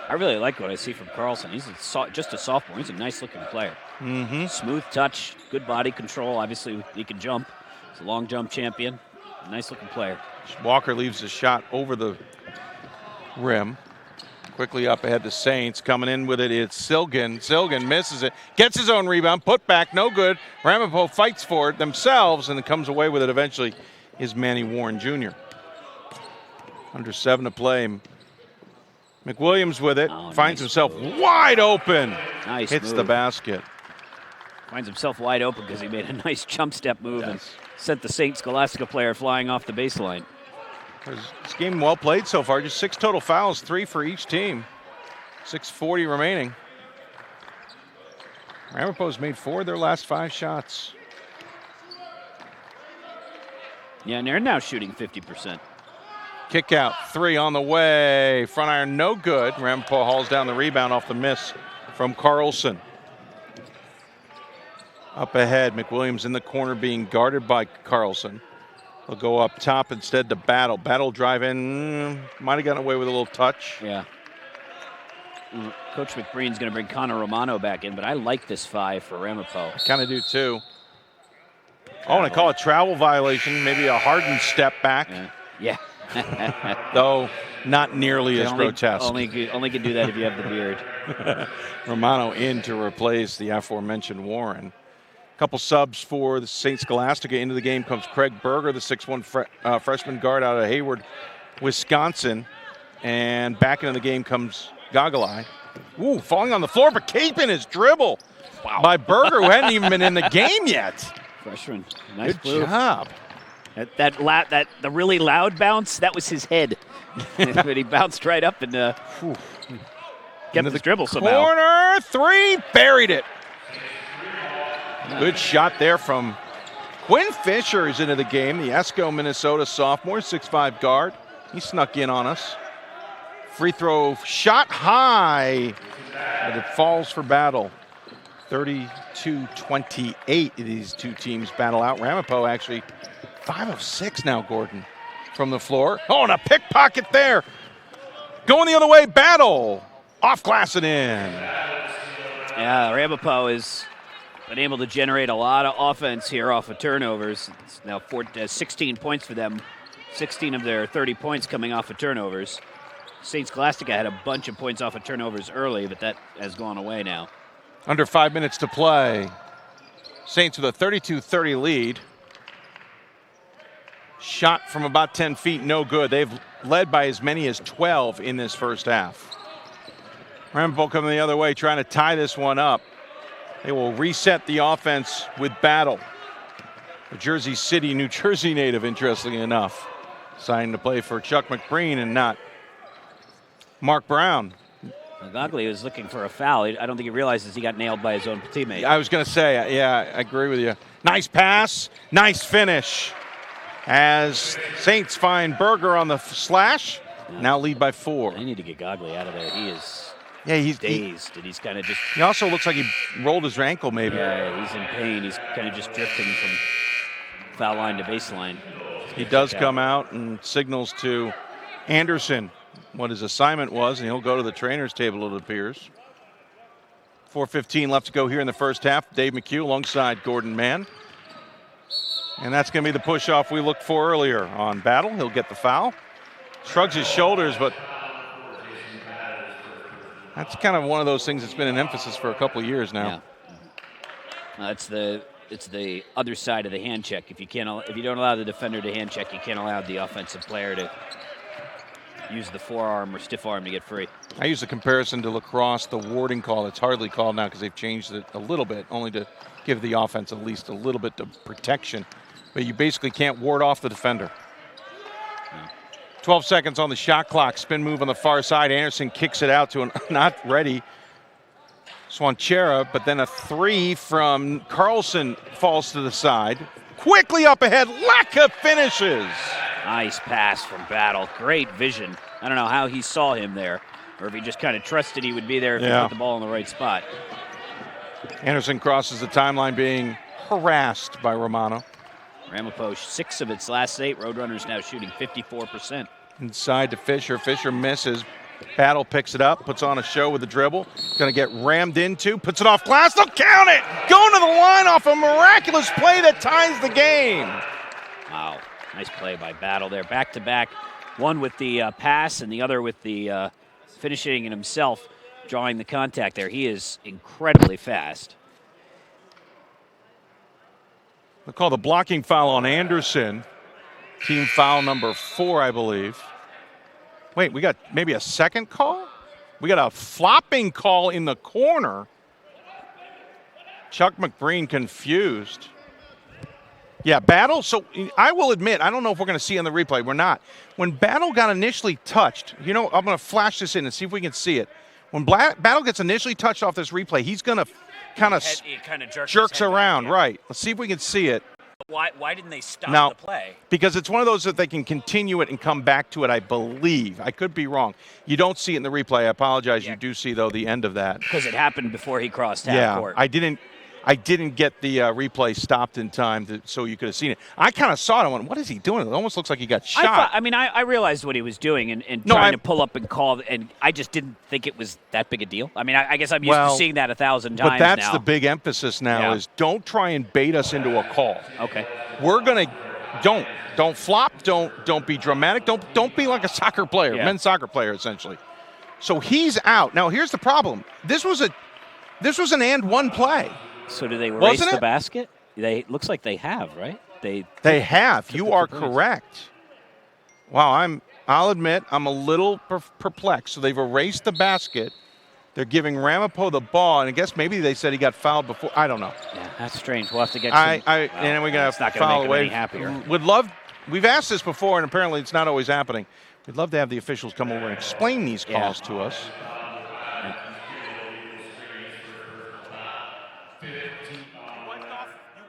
[SPEAKER 2] I really like what I see from Carlson. He's just a sophomore. He's a nice-looking player.
[SPEAKER 1] Mm-hmm.
[SPEAKER 2] Smooth touch, good body control. Obviously, he can jump. He's a long jump champion. Nice-looking player.
[SPEAKER 1] Walker leaves the shot over the rim. Quickly up ahead to Saints. Coming in with it, it's Silgan. Silgan misses it. Gets his own rebound. Put back, no good. Ramapo fights for it themselves, and it comes away with it eventually is Manny Warren Jr. Under 7 to play. McWilliams with it. Finds himself wide open.
[SPEAKER 2] Nice
[SPEAKER 1] Hits
[SPEAKER 2] move.
[SPEAKER 1] the basket.
[SPEAKER 2] Finds himself wide open because he made a nice jump step move and sent the St. Scholastica player flying off the baseline.
[SPEAKER 1] This game well played so far. Just 6 total fouls, 3 for each team. 6:40 remaining. Ramapo's made 4 of their last 5 shots.
[SPEAKER 2] Yeah, and they're now shooting 50%.
[SPEAKER 1] Kick out, 3 on the way. Front iron, no good. Ramapo hauls down the rebound off the miss from Carlson. Up ahead, McWilliams in the corner being guarded by Carlson. They'll go up top instead to Battle. Battle drive in, might have gotten away with a little touch.
[SPEAKER 2] Yeah. Coach McBreen's going to bring Connor Romano back in, but I like this 5 for Ramapo.
[SPEAKER 1] Kind of do too. Oh, and I call it travel violation, maybe a hardened step back.
[SPEAKER 2] Yeah.
[SPEAKER 1] Though not nearly as grotesque.
[SPEAKER 2] Only can do that if you have the beard.
[SPEAKER 1] Romano in to replace the aforementioned Warren. Couple subs for the St. Scholastica. Into the game comes Craig Berger, the 6'1 freshman guard out of Hayward, Wisconsin. And back into the game comes Gogolai. Ooh, falling on the floor, but keeping his dribble by Berger, who hadn't even been in the game yet.
[SPEAKER 2] Freshman. Nice
[SPEAKER 1] Good job.
[SPEAKER 2] That the really loud bounce, that was his head. But he bounced right up and kept his dribble somehow.
[SPEAKER 1] Corner 3, buried it. Good shot there from Quinn Fisher is into the game, the Esco, Minnesota sophomore, 6'5 guard. He snuck in on us. Free throw shot high, but it falls for Battle. 32-28, these two teams battle out. Ramapo actually 5 of 6 now, Gordon, from the floor. Oh, and a pickpocket there. Going the other way, Battle. Off glass and in.
[SPEAKER 2] Yeah, Ramapo has been able to generate a lot of offense here off of turnovers. It's now 16 points for them. 16 of their 30 points coming off of turnovers. St. Scholastica had a bunch of points off of turnovers early, but that has gone away now.
[SPEAKER 1] Under 5 minutes to play. Saints with a 32-30 lead. Shot from about 10 feet, no good. They've led by as many as 12 in this first half. Ramapo coming the other way, trying to tie this one up. They will reset the offense with Battle. A Jersey City, New Jersey native, interestingly enough. Signed to play for Chuck McBreen and not Mark Brown.
[SPEAKER 2] Gogley was looking for a foul. I don't think he realizes he got nailed by his own teammate.
[SPEAKER 1] I was going to say, yeah, I agree with you. Nice pass, nice finish. As Saints find Berger on the slash, now lead by 4.
[SPEAKER 2] They need to get Gogley out of there. He is
[SPEAKER 1] he's
[SPEAKER 2] dazed, and he's kind of just...
[SPEAKER 1] He also looks like he rolled his ankle, maybe.
[SPEAKER 2] Yeah, he's in pain. He's kind of just drifting from foul line to baseline.
[SPEAKER 1] He does come out and signals to Anderson what his assignment was, and he'll go to the trainer's table, it appears. 4:15 left to go here in the first half. Dave McHugh alongside Gordon Mann. And that's going to be the push-off we looked for earlier on Battle. He'll get the foul. Shrugs his shoulders, but that's kind of one of those things that's been an emphasis for a couple of years now.
[SPEAKER 2] Yeah. It's the other side of the hand check. If you don't allow the defender to hand check, you can't allow the offensive player to use the forearm or stiff arm to get free.
[SPEAKER 1] I use the comparison to lacrosse, the warding call. It's hardly called now because they've changed it a little bit, only to give the offense at least a little bit of protection. But you basically can't ward off the defender. 12 seconds on the shot clock. Spin move on the far side. Anderson kicks it out to an not ready Swanchera, but then a 3 from Carlson falls to the side. Quickly up ahead, Lacka finishes.
[SPEAKER 2] Nice pass from Battle. Great vision. I don't know how he saw him there, or if he just kind of trusted he would be there if he put the ball in the right spot.
[SPEAKER 1] Anderson crosses the timeline being harassed by Romano.
[SPEAKER 2] Ramapo, 6 of its last 8. Roadrunners now shooting 54%.
[SPEAKER 1] Inside to Fisher. Fisher misses. Battle picks it up, puts on a show with the dribble. Going to get rammed into, puts it off glass. They'll count it! Going to the line off a miraculous play that ties the game.
[SPEAKER 2] Wow, nice play by Battle there. Back-to-back, one with the pass and the other with the finishing it himself, drawing the contact there. He is incredibly fast.
[SPEAKER 1] They'll call the blocking foul on Anderson. Team foul number 4, I believe. Wait, we got maybe a second call? We got a flopping call in the corner. Chuck McBreen confused. Yeah, Battle. So I will admit, I don't know if we're going to see on the replay. We're not. When Battle got initially touched, I'm going to flash this in and see if we can see it. When Battle gets initially touched off this replay, he's going to kind of jerks around. Right. Let's see if we can see it.
[SPEAKER 2] Why didn't they stop the play?
[SPEAKER 1] Because it's one of those that they can continue it and come back to it, I believe. I could be wrong. You don't see it in the replay. I apologize. Yeah. You do see, though, the end of that.
[SPEAKER 2] Because it happened before he crossed half court.
[SPEAKER 1] I didn't get the replay stopped in time so you could have seen it. I kind of saw it. I went, what is he doing? It almost looks like he got shot.
[SPEAKER 2] I realized what he was doing and trying to pull up and call, and I just didn't think it was that big a deal. I mean, I guess I'm used to seeing that 1,000 times now.
[SPEAKER 1] But that's the big emphasis now is don't try and bait us into a call.
[SPEAKER 2] Okay.
[SPEAKER 1] We're going to don't flop, don't be dramatic, don't be like a soccer player, men's soccer player essentially. So he's out. Now here's the problem. This was an and one play.
[SPEAKER 2] So do they race the basket? Looks like they have, right? They
[SPEAKER 1] have. You are correct. Wow, I'll admit I'm a little perplexed. So they've erased the basket. They're giving Ramapo the ball, and I guess maybe they said he got fouled before. I don't know.
[SPEAKER 2] Yeah, that's strange. We'll have to get.
[SPEAKER 1] And we're gonna foul away. Would love. We've asked this before, and apparently it's not always happening. We'd love to have the officials come over and explain these calls to us. You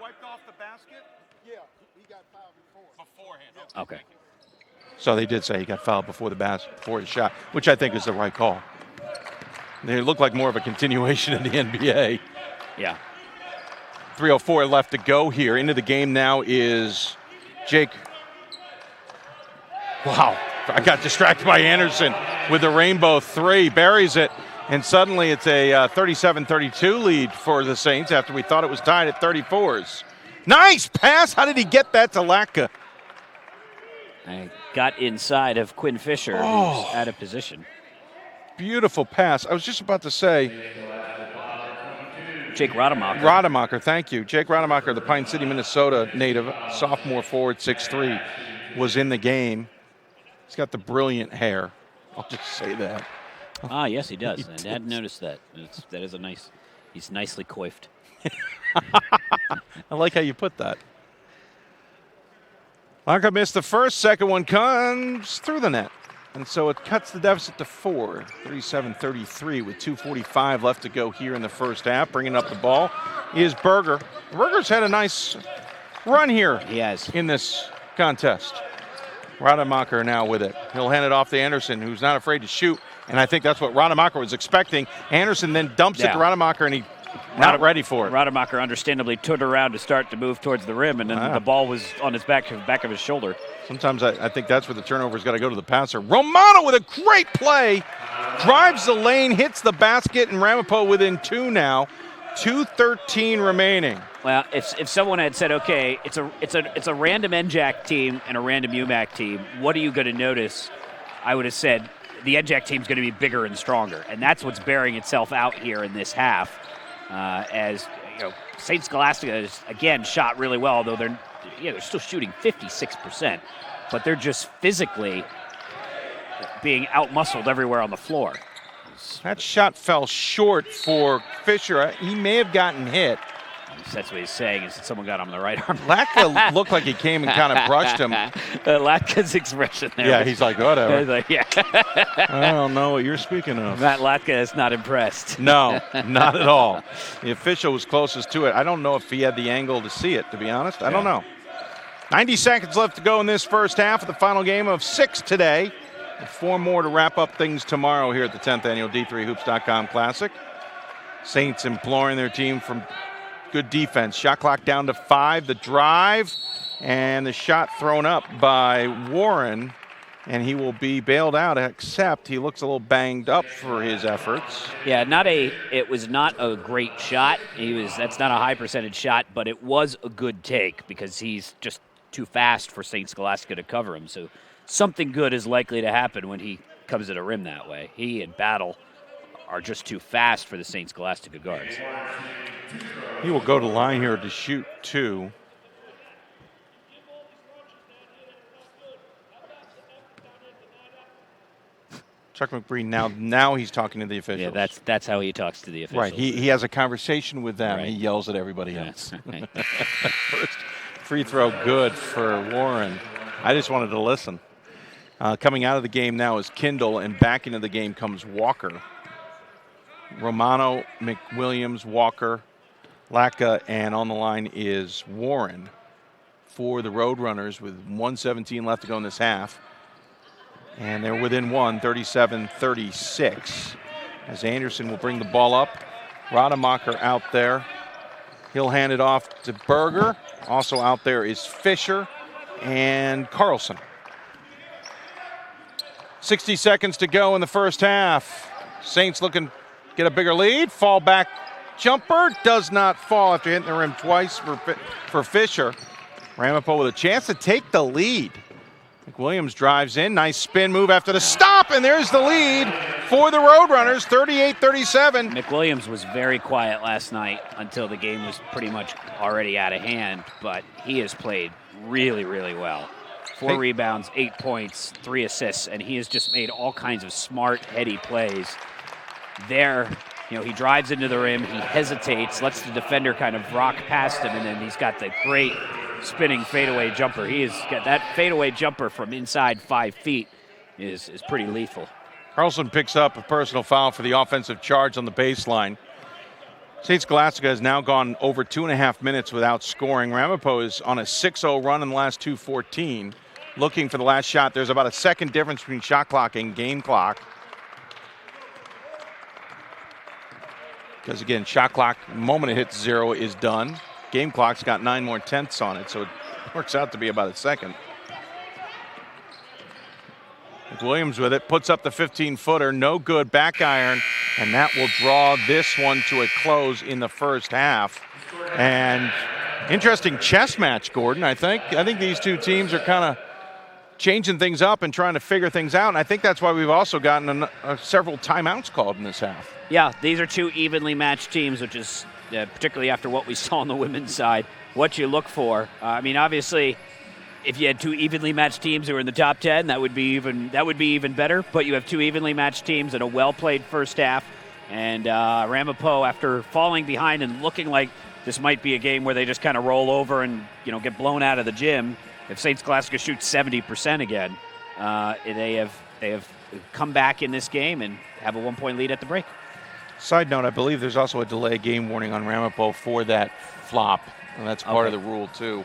[SPEAKER 1] wiped off the basket? Yeah, he got fouled beforehand. Okay. So they did say he got fouled before before the shot, which I think is the right call. They look like more of a continuation in the NBA.
[SPEAKER 2] Yeah.
[SPEAKER 1] 3:04 left to go here. Into the game now is Jake. Wow, I got distracted by Anderson with the rainbow 3. Buries it. And suddenly it's a 37-32 lead for the Saints after we thought it was tied at 34s. Nice pass. How did he get that to Lacka?
[SPEAKER 2] I got inside of Quinn Fisher, who's out of position.
[SPEAKER 1] Beautiful pass. I was just about to say.
[SPEAKER 2] Jake Rademacher.
[SPEAKER 1] Rademacher, thank you. Jake Rademacher, the Pine City, Minnesota native, sophomore forward, 6'3". was in the game. He's got the brilliant hair. I'll just say that.
[SPEAKER 2] Ah, yes, he does. I hadn't noticed that. That is he's nicely coiffed.
[SPEAKER 1] I like how you put that. Lanka missed the first. Second one comes through the net. And so it cuts the deficit to 4, 37-33 with 2:45 left to go here in the first half. Bringing up the ball is Berger. Berger's had a nice run here.
[SPEAKER 2] He has.
[SPEAKER 1] In this contest. Rademacher now with it. He'll hand it off to Anderson, who's not afraid to shoot. And I think that's what Rademacher was expecting. Anderson then dumps it to Rademacher, and he's not ready for it.
[SPEAKER 2] Rademacher understandably turned around to start to move towards the rim, and then the ball was on his back of his shoulder.
[SPEAKER 1] Sometimes I think that's where the turnover's got to go to the passer. Romano with a great play. Drives the lane, hits the basket, and Ramapo within 2 now. 2:13 remaining.
[SPEAKER 2] Well, if someone had said, okay, it's a random NJAC team and a random UMAC team, what are you going to notice? I would have said the NJAC team's going to be bigger and stronger, and that's what's bearing itself out here in this half. As you know, St. Scholastica has again shot really well, although they're still shooting 56%, but they're just physically being outmuscled everywhere on the floor.
[SPEAKER 1] That shot fell short for Fisher. He may have gotten hit.
[SPEAKER 2] That's what he's saying, is that someone got him on the right arm.
[SPEAKER 1] Latka looked like he came and kind of brushed him.
[SPEAKER 2] Latka's expression there.
[SPEAKER 1] Yeah, he's like, whatever.
[SPEAKER 2] He's like, yeah.
[SPEAKER 1] I don't know what you're speaking of.
[SPEAKER 2] Matt Latka is not impressed.
[SPEAKER 1] No, not at all. The official was closest to it. I don't know if he had the angle to see it, to be honest. I don't know. 90 seconds left to go in this first half of the final game of 6 today. 4 more to wrap up things tomorrow here at the 10th annual D3Hoops.com Classic. Saints imploring their team from good defense. Shot clock down to 5. The drive and the shot thrown up by Warren, and he will be bailed out, except he looks a little banged up for his efforts.
[SPEAKER 2] Yeah, it was not a great shot. That's not a high percentage shot, but it was a good take because he's just too fast for St. Scholastica to cover him. So something good is likely to happen when he comes to the rim that way. He and Battle are just too fast for the St. Scholastica guards.
[SPEAKER 1] He will go to line here to shoot 2. Chuck McBree, now he's talking to the officials.
[SPEAKER 2] Yeah, that's how he talks to the officials.
[SPEAKER 1] Right, he has a conversation with them.
[SPEAKER 2] Right.
[SPEAKER 1] He yells at everybody else.
[SPEAKER 2] Right.
[SPEAKER 1] First free throw good for Warren. I just wanted to listen. Coming out of the game now is Kindle, and back into the game comes Walker. Romano, McWilliams, Walker, Latka, and on the line is Warren for the Roadrunners with 1:17 left to go in this half. And they're within 1, 37-36. As Anderson will bring the ball up. Rademacher out there. He'll hand it off to Berger. Also out there is Fisher and Carlson. 60 seconds to go in the first half. Saints looking to get a bigger lead. Fall back jumper does not fall after hitting the rim twice for Fisher. Ramapo with a chance to take the lead. McWilliams drives in. Nice spin move after the stop, and there's the lead for the Roadrunners, 38-37.
[SPEAKER 2] McWilliams was very quiet last night until the game was pretty much already out of hand, but he has played really, really well. 4 rebounds, 8 points, 3 assists, and he has just made all kinds of smart, heady plays. There, he drives into the rim, he hesitates, lets the defender kind of rock past him, and then he's got the great spinning fadeaway jumper. He has got that fadeaway jumper from inside 5 feet is pretty lethal.
[SPEAKER 1] Carlson picks up a personal foul for the offensive charge on the baseline. St. Scholastica has now gone over 2.5 minutes without scoring. Ramapo is on a 6-0 run in the last 2:14. Looking for the last shot. There's about a second difference between shot clock and game clock. Because again, shot clock, the moment it hits 0 is done. Game clock's got 9 more tenths on it, so it works out to be about a second. Williams with it, puts up the 15-footer, no good, back iron, and that will draw this one to a close in the first half. And interesting chess match, Gordon, I think. I think these two teams are kind of changing things up and trying to figure things out, and I think that's why we've also gotten several timeouts called in this half.
[SPEAKER 2] Yeah, these are 2 evenly matched teams, which is particularly after what we saw on the women's side, what you look for. Obviously, if you had two evenly matched teams who were in the top 10, that would be even better. But you have two evenly matched teams and a well-played first half. And Ramapo, after falling behind and looking like this might be a game where they just kind of roll over and get blown out of the gym, if St. Scholastica shoots 70% again, they have come back in this game and have a 1-point lead at the break.
[SPEAKER 1] Side note, I believe there's also a delay game warning on Ramapo for that flop, and that's part of the rule too.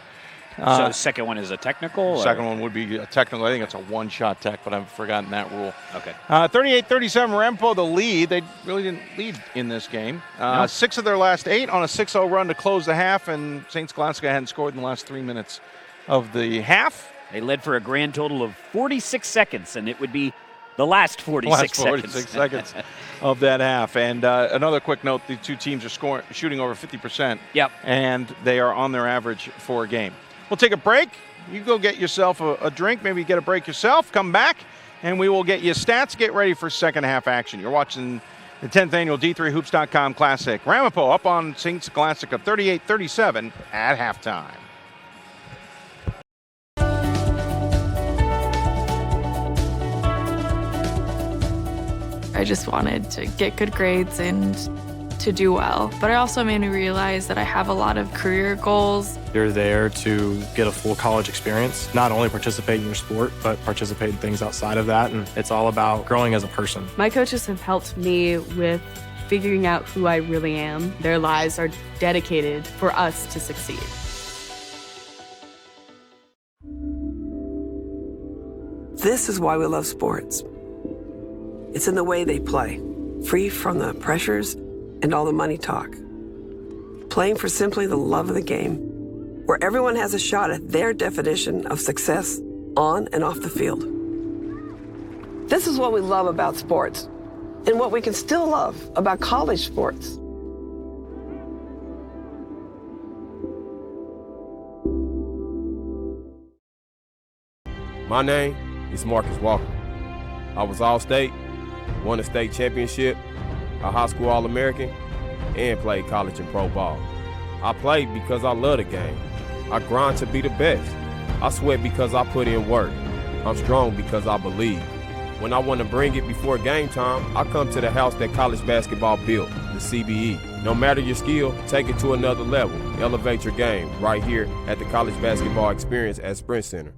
[SPEAKER 2] So the second one is a technical?
[SPEAKER 1] The second one would be a technical. I think it's a one-shot tech, but I've forgotten that rule.
[SPEAKER 2] Okay.
[SPEAKER 1] 38-37, Ramapo the lead. They really didn't lead in this game. 6 of their last 8 on a 6-0 run to close the half, and St. Scholastica hadn't scored in the last 3 minutes of the half.
[SPEAKER 2] They led for a grand total of 46 seconds, and it would be the last 46
[SPEAKER 1] seconds of that half. And another quick note, the two teams are shooting over 50%.
[SPEAKER 2] Yep.
[SPEAKER 1] And they are on their average for a game. We'll take a break. You go get yourself a drink, maybe get a break yourself, come back, and we will get you stats. Get ready for second half action. You're watching the 10th annual D3Hoops.com Classic. Ramapo up on St. Scholastica 38-37 at halftime.
[SPEAKER 3] I just wanted to get good grades and to do well. But it also made me realize that I have a lot of career goals.
[SPEAKER 4] You're there to get a full college experience, not only participate in your sport, but participate in things outside of that. And it's all about growing as a person.
[SPEAKER 5] My coaches have helped me with figuring out who I really am. Their lives are dedicated for us to succeed.
[SPEAKER 6] This is why we love sports. It's in the way they play, free from the pressures and all the money talk. Playing for simply the love of the game, where everyone has a shot at their definition of success on and off the field. This is what we love about sports, and what we can still love about college sports.
[SPEAKER 7] My name is Marcus Walker. I was All-State, won a state championship, a high school All-American, and played college and pro ball. I played because I love the game. I grind to be the best. I sweat because I put in work. I'm strong because I believe. When I want to bring it before game time, I come to the house that college basketball built, the CBE. No matter your skill, take it to another level. Elevate your game right here at the College Basketball Experience at Sprint Center.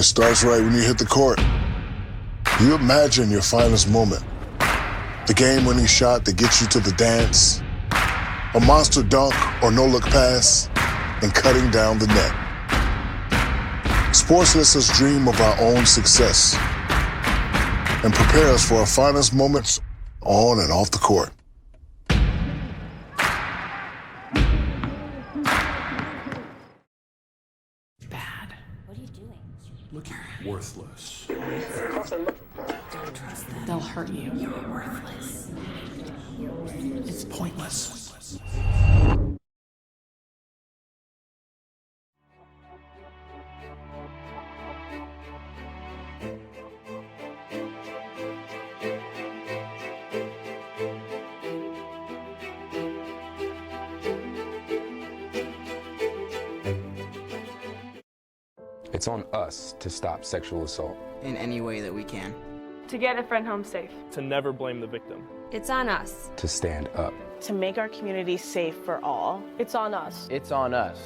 [SPEAKER 8] It starts right when you hit the court. You imagine your finest moment. The game-winning shot that gets you to the dance, a monster dunk or no-look pass, and cutting down the net. Sports lets us dream of our own success and prepare us for our finest moments on and off the court.
[SPEAKER 9] Bad. What are you doing? Looking worthless.
[SPEAKER 10] Don't trust them. They'll hurt you.
[SPEAKER 9] You're worthless.
[SPEAKER 10] It's pointless.
[SPEAKER 11] It's on us to stop sexual assault.
[SPEAKER 12] In any way that we can.
[SPEAKER 13] To get a friend home safe.
[SPEAKER 14] To never blame the victim.
[SPEAKER 15] It's on us.
[SPEAKER 11] To stand up.
[SPEAKER 16] To make our community safe for all.
[SPEAKER 17] It's on us.
[SPEAKER 18] It's on us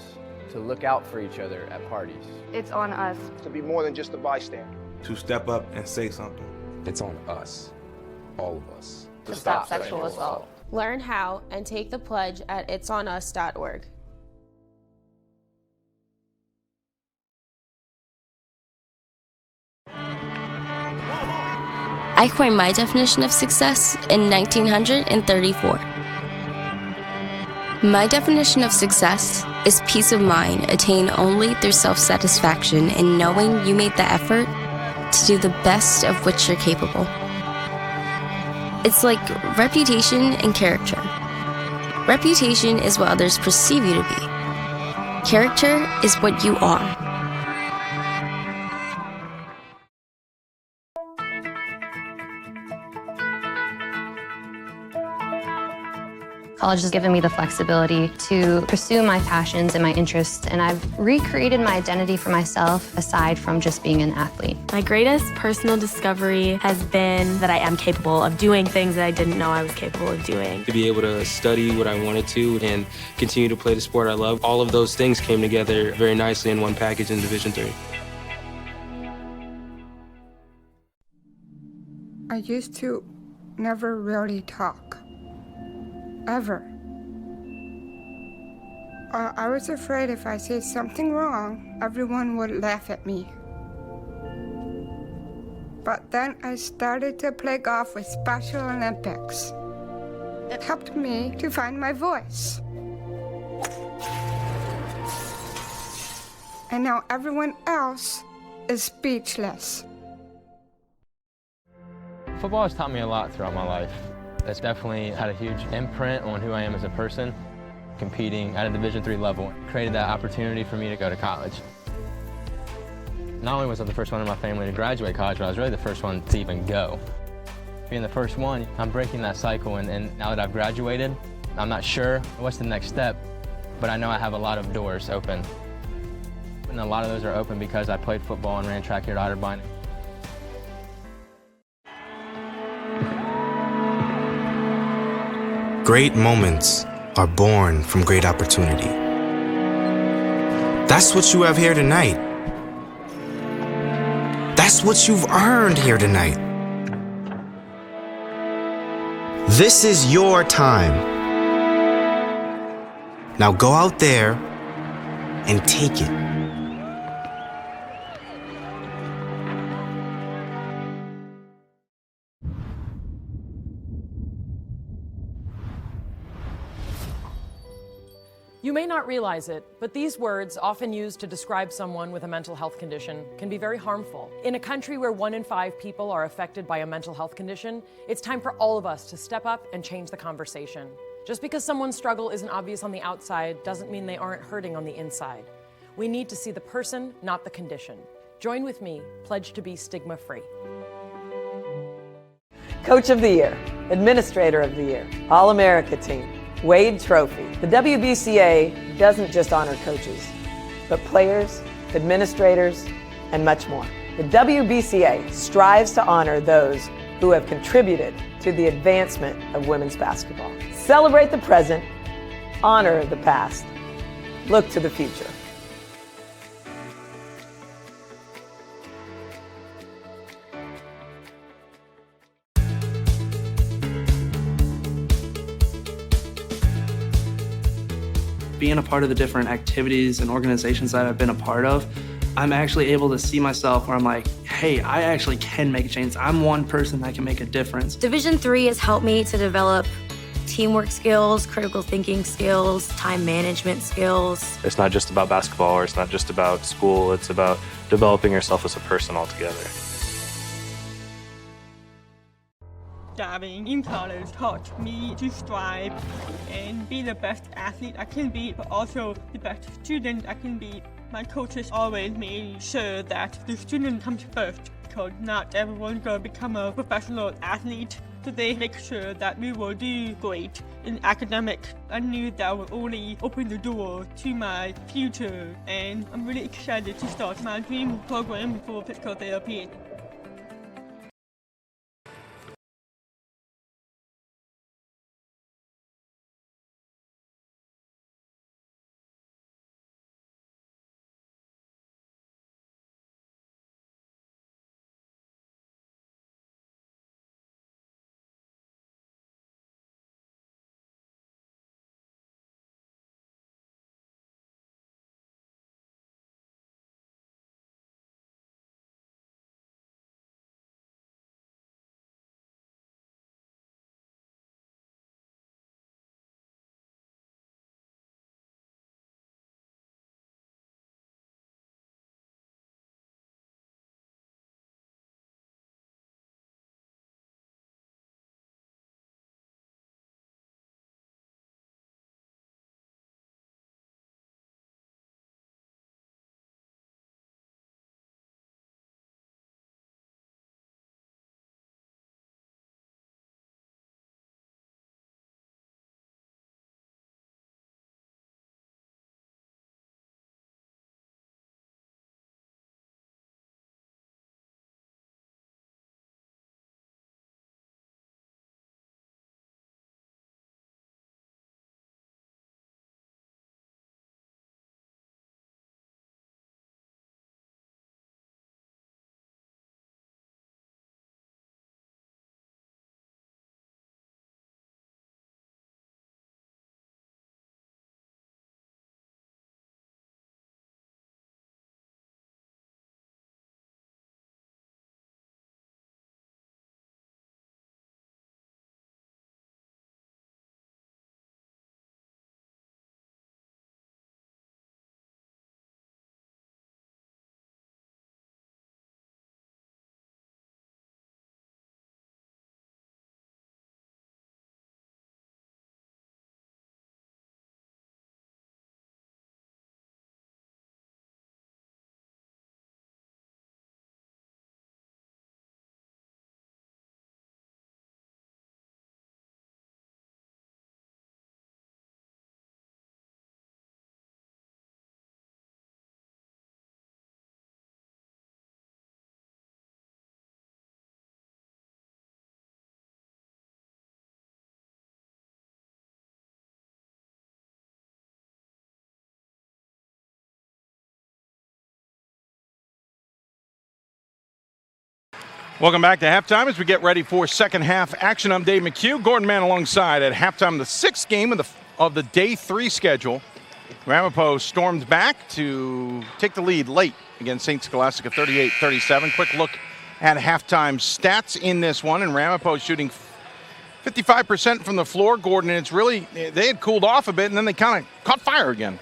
[SPEAKER 18] to look out for each other at parties.
[SPEAKER 19] It's on us.
[SPEAKER 20] To be more than just a bystander.
[SPEAKER 21] To step up and say something.
[SPEAKER 11] It's on us, all of us.
[SPEAKER 19] To stop sexual assault.
[SPEAKER 15] Learn how and take the pledge at itsonus.org.
[SPEAKER 22] I coined my definition of success in 1934. My definition of success is peace of mind attained only through self-satisfaction in knowing you made the effort to do the best of which you're capable. It's like reputation and character. Reputation is what others perceive you to be. Character is what you are.
[SPEAKER 23] College has given me the flexibility to pursue my passions and my interests, and I've recreated my identity for myself aside from just being an athlete.
[SPEAKER 5] My greatest personal discovery has been that I am capable of doing things that I didn't know I was capable of doing.
[SPEAKER 24] To be able to study what I wanted to and continue to play the sport I love, all of those things came together very nicely in one package in Division III.
[SPEAKER 25] I used to never really talk. Ever. I was afraid if I said something wrong, everyone would laugh at me. But then I started to play golf with Special Olympics. It helped me to find my voice. And now everyone else is speechless.
[SPEAKER 26] Football has taught me a lot throughout my life. It's definitely had a huge imprint on who I am as a person. Competing at a Division III level created that opportunity for me to go to college. Not only was I the first one in my family to graduate college, but I was really the first one to even go. Being the first one, I'm breaking that cycle, and now that I've graduated, I'm not sure what's the next step, but I know I have a lot of doors open. And a lot of those are open because I played football and ran track here at Otterbein.
[SPEAKER 27] Great moments are born from great opportunity. That's what you have here tonight. That's what you've earned here tonight. This is your time. Now go out there and take it.
[SPEAKER 28] You may not realize it, but these words, often used to describe someone with a mental health condition, can be very harmful. In a country where 1 in 5 people are affected by a mental health condition, it's time for all of us to step up and change the conversation. Just because someone's struggle isn't obvious on the outside doesn't mean they aren't hurting on the inside. We need to see the person, not the condition. Join with me, pledge to be stigma-free.
[SPEAKER 29] Coach of the Year, Administrator of the Year, All-America Team, Wade Trophy. The WBCA doesn't just honor coaches, but players, administrators, and much more. The WBCA strives to honor those who have contributed to the advancement of women's basketball. Celebrate the present, honor the past, look to the future.
[SPEAKER 1] being a part of the different activities and organizations that I've been a part of, I'm actually able to see myself where I'm like, hey, I actually can make a change. I'm one person that can make a difference.
[SPEAKER 22] Division III has helped me to develop teamwork skills, critical thinking skills, time management skills.
[SPEAKER 2] It's not just about basketball, or it's not just about school. It's about developing yourself as a person altogether.
[SPEAKER 3] Diving in college taught me to strive and be the best athlete I can be, but also the best student I can be. My coaches always made sure that the student comes first, because not everyone's going to become a professional athlete. So they make sure that we will do great in academics. I knew that would only open the door to my future, and I'm really excited to start my dream program for physical therapy.
[SPEAKER 4] Welcome back to halftime as we get ready for second half action. I'm Dave McHugh. Gordon Mann alongside at halftime, the sixth game of the day 3 schedule. Ramapo stormed back to take the lead late against St. Scholastica 38-37. Quick look at halftime stats in this one, and Ramapo shooting 55% from the floor, Gordon, and it's really, they had cooled off a bit, and then they kind of caught fire again.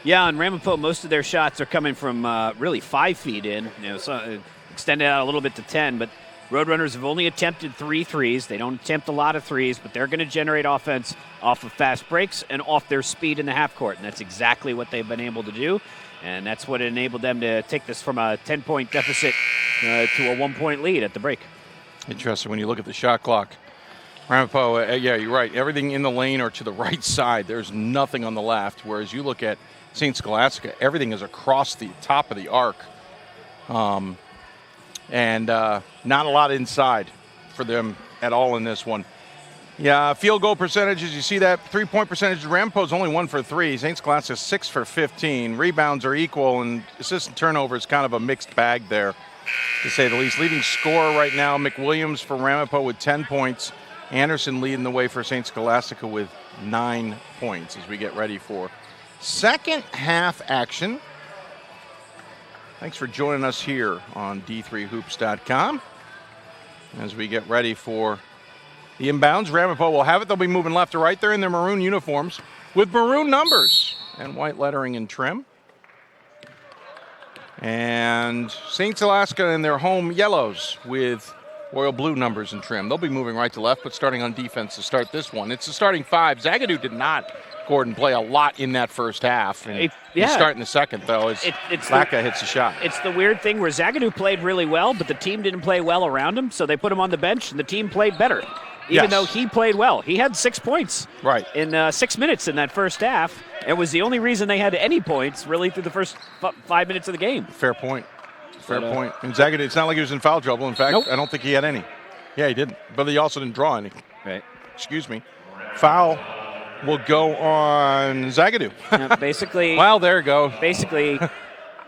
[SPEAKER 6] Yeah, and Ramapo, most of their shots are coming from really 5 feet in. So extended out a little bit to 10, but Roadrunners have only attempted 3 threes. They don't attempt a lot of threes, but they're going to generate offense off of fast breaks and off their speed in the half court, and that's exactly what they've been able to do, and that's what enabled them to take this from a 10-point deficit to a 1-point lead at the break.
[SPEAKER 4] Interesting when you look at the shot clock. Ramapo, yeah, you're right. Everything in the lane or to the right side. There's nothing on the left, whereas you look at St. Scholastica, everything is across the top of the arc. And not a lot inside for them at all in this one. Yeah, field goal percentages, you see that. 3-point percentage, Ramapo's only 1 for 3. St. Scholastica 6 for 15. Rebounds are equal, and assist and turnover is kind of a mixed bag there, to say the least. Leading scorer right now, McWilliams for Ramapo with 10 points. Anderson leading the way for St. Scholastica with 9 points as we get ready for second half action. Thanks for joining us here on D3Hoops.com as we get ready for the inbounds. Ramapo will have it. They'll be moving left to right. They're in their maroon uniforms with maroon numbers and white lettering and trim. And St. Scholastica in their home yellows with royal blue numbers and trim. They'll be moving right to left, but starting on defense to start this one. It's the starting five. Zagadou did not, Gordon, play a lot in that first half. And he's starting the second, though, as Laka hits a shot.
[SPEAKER 6] It's the weird thing where Zagadou played really well, but the team didn't play well around him, so they put him on the bench, and the team played better, even though he played well. He had 6 points in 6 minutes in that first half. It was the only reason they had any points, really, through the first 5 minutes of the game.
[SPEAKER 4] Fair point. Fair point. And Zagadou, it's not like he was in foul trouble. In fact, I don't think he had any. Yeah, he didn't. But he also didn't draw any.
[SPEAKER 6] Right.
[SPEAKER 4] Excuse me. Foul will go on Zagadou.
[SPEAKER 6] Basically.
[SPEAKER 4] Well, there you go.
[SPEAKER 6] Basically,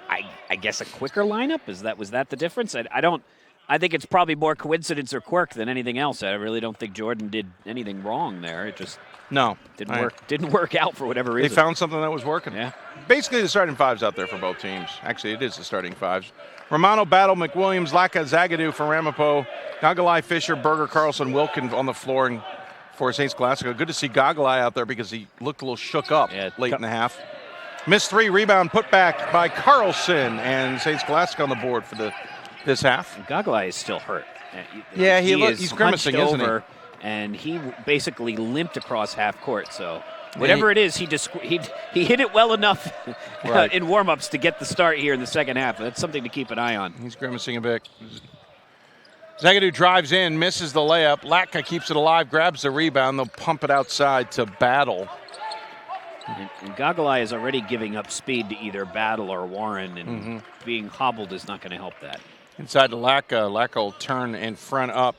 [SPEAKER 6] I guess a quicker lineup. Was that the difference? I think it's probably more coincidence or quirk than anything else. I really don't think Jordan did anything wrong there. It just didn't work. Didn't work out for whatever reason.
[SPEAKER 4] They found something that was working.
[SPEAKER 6] Yeah.
[SPEAKER 4] Basically, the starting five's out there for both teams. Actually, it is the starting fives. Romano, Battle, McWilliams, Laka, Zagadou for Ramapo, Gagalai, Fisher, Berger, Carlson, Wilkin on the floor and for St. Scholastica. Good to see Gagalai out there because he looked a little shook up late in the half. Missed three, rebound, put back by Carlson, and St. Scholastica on the board for this half.
[SPEAKER 6] Gagalai is still hurt.
[SPEAKER 4] Yeah,
[SPEAKER 6] he's
[SPEAKER 4] he's grimacing, isn't he?
[SPEAKER 6] And he basically limped across half court. So whatever it is, he hit it well enough in warm-ups to get the start here in the second half. That's something to keep an eye on.
[SPEAKER 4] He's grimacing a bit. Zagadou drives in, misses the layup. Latka keeps it alive, grabs the rebound. They'll pump it outside to Battle.
[SPEAKER 6] And Gagalai is already giving up speed to either Battle or Warren, and being hobbled is not going to help that.
[SPEAKER 4] Inside to Laka. Laka will turn in front up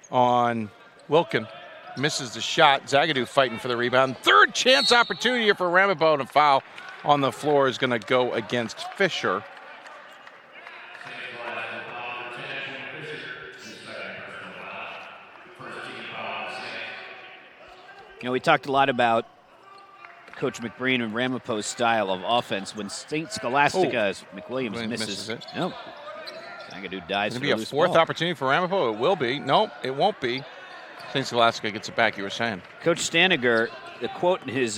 [SPEAKER 4] on Wilkin. Misses the shot. Zagadou fighting for the rebound. Third chance opportunity here for Ramapo, and a foul on the floor is going to go against Fisher.
[SPEAKER 6] You know, we talked a lot about Coach McBreen and Ramapo's style of offense. When St. Scholastica, McWilliams misses
[SPEAKER 4] it.
[SPEAKER 6] No. Zagadou dies for
[SPEAKER 4] It's going to be a fourth opportunity for Ramapo. It will be. Nope, it won't be. St. Scholastica gets it back, you were saying.
[SPEAKER 6] Coach Staniger, the quote in his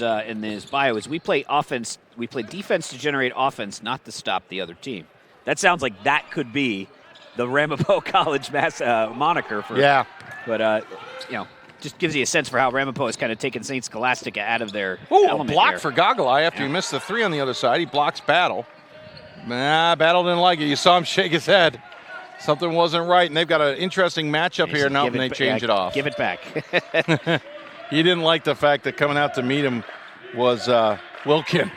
[SPEAKER 6] bio is, we play defense to generate offense, not to stop the other team. That sounds like that could be the Ramapo College moniker for.
[SPEAKER 4] Yeah.
[SPEAKER 6] But, you know, just gives you a sense for how Ramapo has kind of taken St. Scholastica out of their
[SPEAKER 4] a
[SPEAKER 6] element
[SPEAKER 4] block
[SPEAKER 6] here.
[SPEAKER 4] for Gagalai after he missed the three on the other side. He blocks Battle. Battle didn't like it. You saw him shake his head. Something wasn't right, and they've got an interesting matchup here now, and they change it off.
[SPEAKER 6] Give it back.
[SPEAKER 4] He didn't like the fact that coming out to meet him was Wilkin.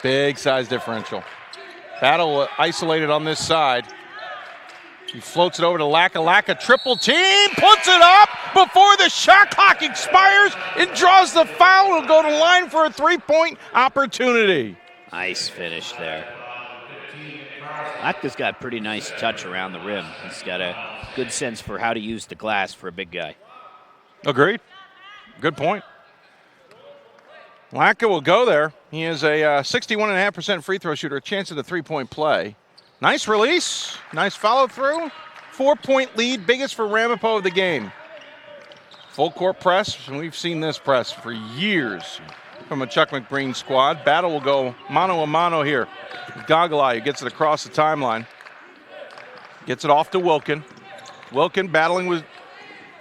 [SPEAKER 4] Big size differential. Battle isolated on this side. He floats it over to Laka. Laka triple team, puts it up before the shot clock expires and draws the foul. He'll go to line for a three-point opportunity.
[SPEAKER 6] Nice finish there. Laka's got pretty nice touch around the rim. He's got a good sense for how to use the glass for a big guy.
[SPEAKER 4] Agreed. Good point. Laka will go there. He is a 61.5% free throw shooter, a chance at a three-point play. Nice release, nice follow-through. 4-point lead, biggest for Ramapo of the game. Full court press, and we've seen this press for years from a Chuck McBreen squad. Battle will go mano-a-mano here. Gagalai, who gets it across the timeline. Gets it off to Wilkin. Wilkin battling with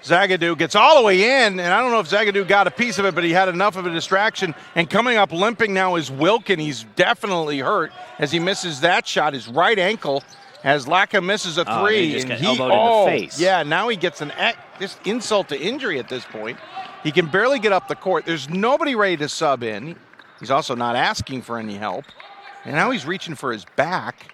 [SPEAKER 4] Zagadou, gets all the way in, and I don't know if Zagadou got a piece of it, but he had enough of a distraction. And coming up limping now is Wilkin. He's definitely hurt as he misses that shot. His right ankle as Laka misses a three.
[SPEAKER 6] He just got
[SPEAKER 4] he
[SPEAKER 6] elbowed in the face.
[SPEAKER 4] Yeah, now he gets just insult to injury at this point. He can barely get up the court. There's nobody ready to sub in. He's also not asking for any help. And now he's reaching for his back.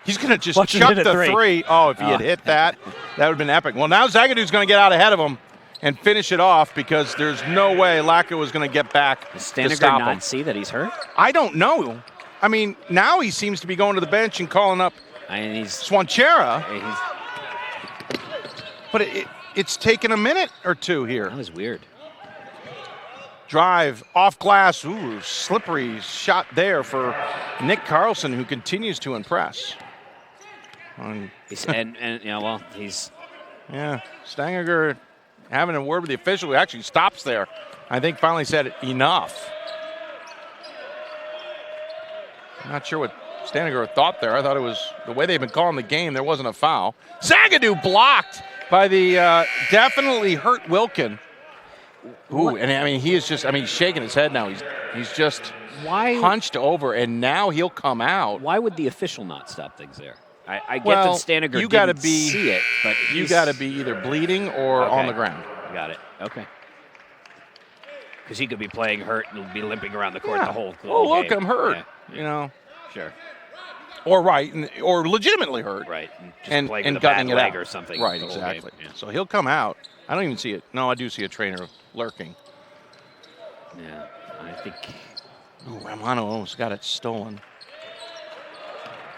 [SPEAKER 4] He's going to just chuck the three. Oh, if he had hit that, that would have been epic. Well, now Zagadou's going to get out ahead of him and finish it off because there's no way Laka was going to get back
[SPEAKER 6] Does
[SPEAKER 4] to
[SPEAKER 6] Staniger
[SPEAKER 4] stop
[SPEAKER 6] not
[SPEAKER 4] him.
[SPEAKER 6] see that he's hurt?
[SPEAKER 4] I don't know. I mean, now he seems to be going to the bench and calling up Swanchera. But it's taken a minute or two here.
[SPEAKER 6] That was weird.
[SPEAKER 4] Drive off glass. Ooh, slippery shot there for Nick Carlson, who continues to impress.
[SPEAKER 6] He's
[SPEAKER 4] yeah, Stangiger having a word with the official, who actually stops there. I think finally said enough. I'm not sure what Stangiger thought there. I thought it was the way they've been calling the game. There wasn't a foul. Zagadou blocked by the definitely hurt Wilkin. Ooh, and I mean, he is just, he's shaking his head now. He's just hunched over, and now he'll come out.
[SPEAKER 6] Why would the official not stop things there? I get that Stangiger didn't see it, but
[SPEAKER 4] you got to be either bleeding or on the ground.
[SPEAKER 6] Got it. Okay. Because he could be playing hurt and be limping around the court the whole game.
[SPEAKER 4] Oh, look, I'm hurt. Yeah. You know.
[SPEAKER 6] Sure.
[SPEAKER 4] Or or legitimately hurt.
[SPEAKER 6] Right.
[SPEAKER 4] And
[SPEAKER 6] playing with a
[SPEAKER 4] gutting
[SPEAKER 6] bad
[SPEAKER 4] it
[SPEAKER 6] leg
[SPEAKER 4] out.
[SPEAKER 6] or something.
[SPEAKER 4] Right, exactly.
[SPEAKER 6] Yeah.
[SPEAKER 4] So he'll come out. I don't even see it. No, I do see a trainer lurking.
[SPEAKER 6] Yeah, I think.
[SPEAKER 4] Ooh, Romano almost got it stolen.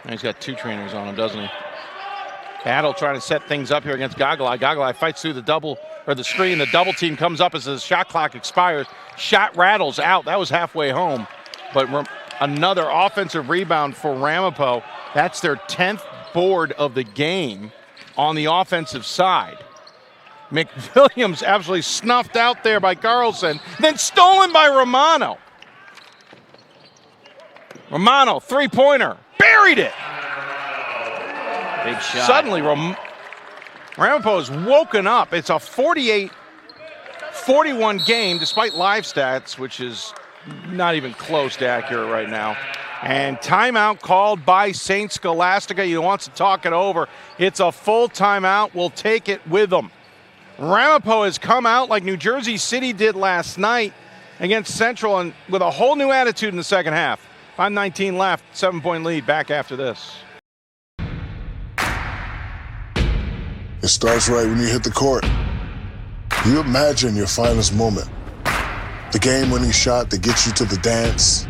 [SPEAKER 4] Now he's got two trainers on him, doesn't he? Battle trying to set things up here against Gogolai. Gogolai fights through the screen. The double team comes up as the shot clock expires. Shot rattles out. That was halfway home. But another offensive rebound for Ramapo. That's their 10th board of the game on the offensive side. McWilliams absolutely snuffed out there by Carlson, then stolen by Romano. Romano, three-pointer, buried it.
[SPEAKER 6] Big shot.
[SPEAKER 4] Suddenly, Ramapo is woken up. It's a 48-41 game, despite live stats, which is not even close to accurate right now. And timeout called by St. Scholastica. He wants to talk it over. It's a full timeout. We'll take it with them. Ramapo has come out like New Jersey City did last night against Central, and with a whole new attitude in the second half. 5:19 left, 7-point lead. Back after this.
[SPEAKER 7] It starts right when you hit the court. You imagine your finest moment. The game-winning shot that gets you to the dance.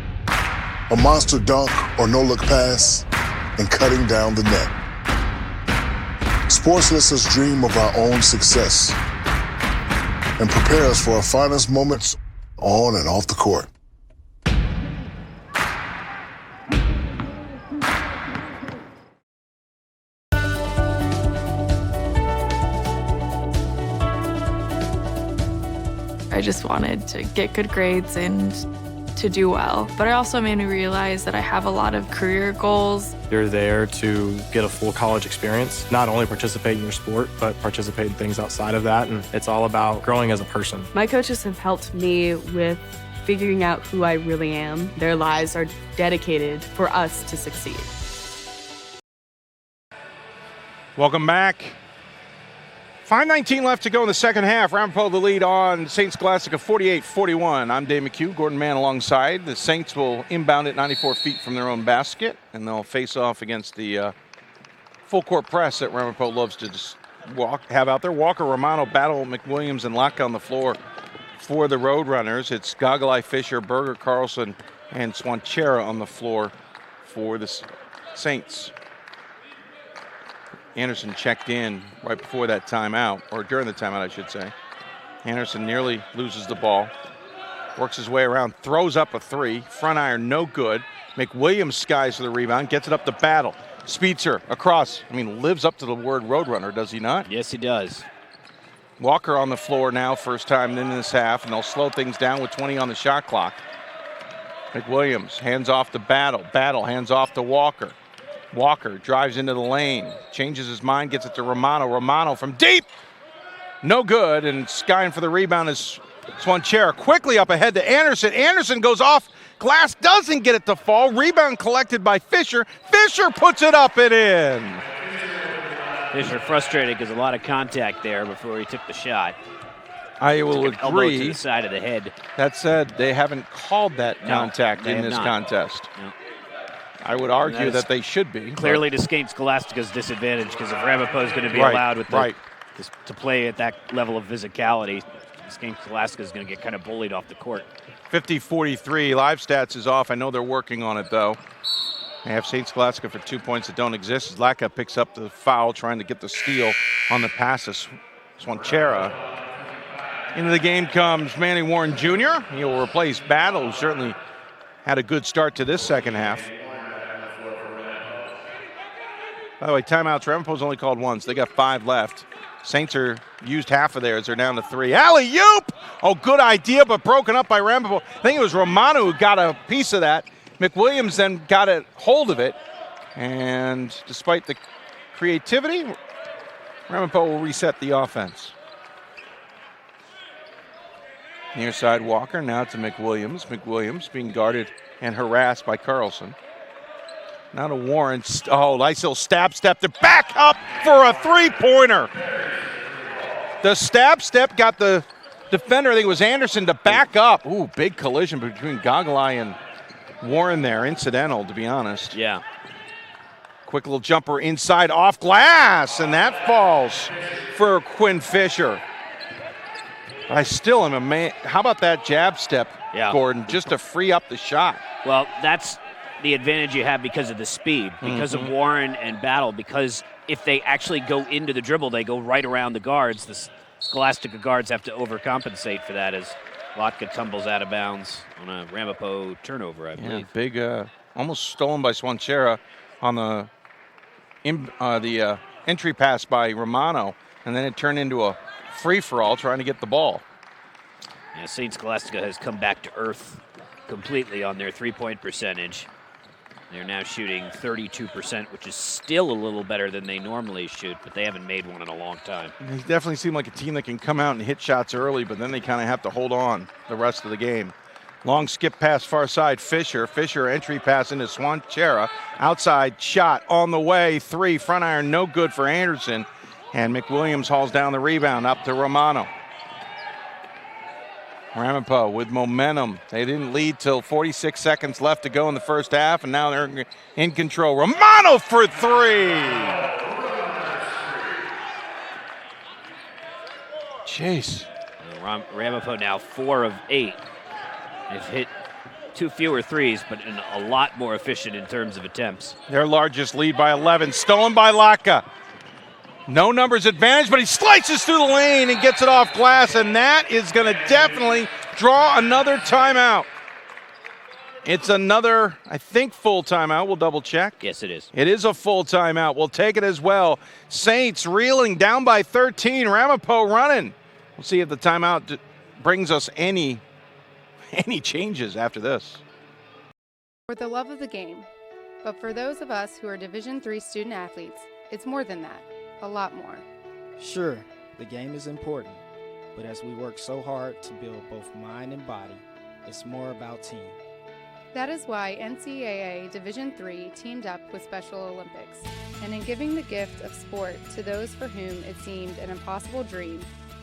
[SPEAKER 7] A monster dunk or no-look pass, and cutting down the net. Sports lets us dream of our own success and prepare us for our finest moments on and off the court.
[SPEAKER 5] I just wanted to get good grades and to do well. But it also made me realize that I have a lot of career goals.
[SPEAKER 8] You're there to get a full college experience, not only participate in your sport, but participate in things outside of that. And it's all about growing as a person.
[SPEAKER 5] My coaches have helped me with figuring out who I really am. Their lives are dedicated for us to succeed.
[SPEAKER 4] Welcome back. 5:19 left to go in the second half. Ramapo the lead on St. Scholastica 48-41. I'm Dave McHugh, Gordon Mann alongside. The Saints will inbound it 94 feet from their own basket, and they'll face off against the full court press that Ramapo loves to just have out there. Walker, Romano, Battle, McWilliams, and Laka on the floor for the Roadrunners. It's Gogolai, Fisher, Berger, Carlson, and Swanchera on the floor for the Saints. Anderson checked in right before that timeout, or during the timeout, I should say. Anderson nearly loses the ball. Works his way around, throws up a three. Front iron, no good. McWilliams skies for the rebound, gets it up to Battle. Speedster across. Lives up to the word Roadrunner, does he not?
[SPEAKER 6] Yes, he does.
[SPEAKER 4] Walker on the floor now, first time in this half, and they'll slow things down with 20 on the shot clock. McWilliams hands off to Battle. Battle hands off to Walker. Walker drives into the lane, changes his mind, gets it to Romano. Romano from deep, no good, and skying for the rebound is Swanchera. Quickly up ahead to Anderson. Anderson goes off glass, doesn't get it to fall. Rebound collected by Fisher. Fisher puts it up and in.
[SPEAKER 6] Fisher frustrated because a lot of contact there before he took the shot.
[SPEAKER 4] I will agree.
[SPEAKER 6] Elbow to the side of the head.
[SPEAKER 4] That said, they haven't called that contact in this contest.
[SPEAKER 6] No.
[SPEAKER 4] I would argue that they should be.
[SPEAKER 6] Clearly to St. Scholastica's disadvantage, because if Ramapo is going to be allowed with to play at that level of physicality, St. Scholastica is going to get kind of bullied off the court.
[SPEAKER 4] 50-43. Live stats is off. I know they're working on it, though. They have St. Scholastica for 2 points that don't exist. Laka picks up the foul, trying to get the steal on the pass of Swanchera. Into the game comes Manny Warren Jr. He'll replace Battle, who certainly had a good start to this second half. By the way, timeouts, Ramapo's only called once. They got 5 left. Saints are used half of theirs. They're down to 3. Alley-oop! Oh, good idea, but broken up by Ramapo. I think it was Romano who got a piece of that. McWilliams then got a hold of it. And despite the creativity, Ramapo will reset the offense. Near side Walker, now to McWilliams. McWilliams being guarded and harassed by Carlson. Now to Warren. Oh, nice little stab step to back up for a three-pointer. The stab step got the defender, I think it was Anderson, to back up. Ooh, big collision between Gogolai and Warren there. Incidental, to be honest.
[SPEAKER 6] Yeah.
[SPEAKER 4] Quick little jumper inside off glass, and that falls for Quinn Fisher. I still am amazed. How about that jab step, Gordon, just to free up the shot?
[SPEAKER 6] Well, that's the advantage you have because of the speed, because of Warren and Battle, because if they actually go into the dribble, they go right around the guards. The Scholastica guards have to overcompensate for that as Lotka tumbles out of bounds on a Ramapo turnover, I believe.
[SPEAKER 4] Yeah, big, almost stolen by Swanchera on the entry pass by Romano, and then it turned into a free-for-all trying to get the ball.
[SPEAKER 6] Yeah, St. Scholastica has come back to earth completely on their three-point percentage. They're now shooting 32%, which is still a little better than they normally shoot, but they haven't made one in a long time.
[SPEAKER 4] They definitely seem like a team that can come out and hit shots early, but then they kind of have to hold on the rest of the game. Long skip pass far side, Fisher. Fisher entry pass into Swanchera. Outside shot on the way, 3. Front iron, no good for Anderson. And McWilliams hauls down the rebound up to Romano. Ramapo with momentum. They didn't lead till 46 seconds left to go in the first half, and now they're in control. Romano for 3. Jeez.
[SPEAKER 6] Ramapo now 4 of 8. They've hit 2 fewer threes, but a lot more efficient in terms of attempts.
[SPEAKER 4] Their largest lead by 11, stolen by Lotka. No numbers advantage, but he slices through the lane and gets it off glass, and that is going to definitely draw another timeout. It's another, I think, full timeout. We'll double check.
[SPEAKER 6] Yes, it is.
[SPEAKER 4] It is a full timeout. We'll take it as well. Saints reeling down by 13. Ramapo running. We'll see if the timeout brings us any changes after this.
[SPEAKER 9] For the love of the game, but for those of us who are Division III student athletes, it's more than that. A lot more.
[SPEAKER 10] Sure, the game is important, but as we work so hard to build both mind and body, it's more about team.
[SPEAKER 9] That is why NCAA Division III teamed up with Special Olympics, and in giving the gift of sport to those for whom it seemed an impossible dream,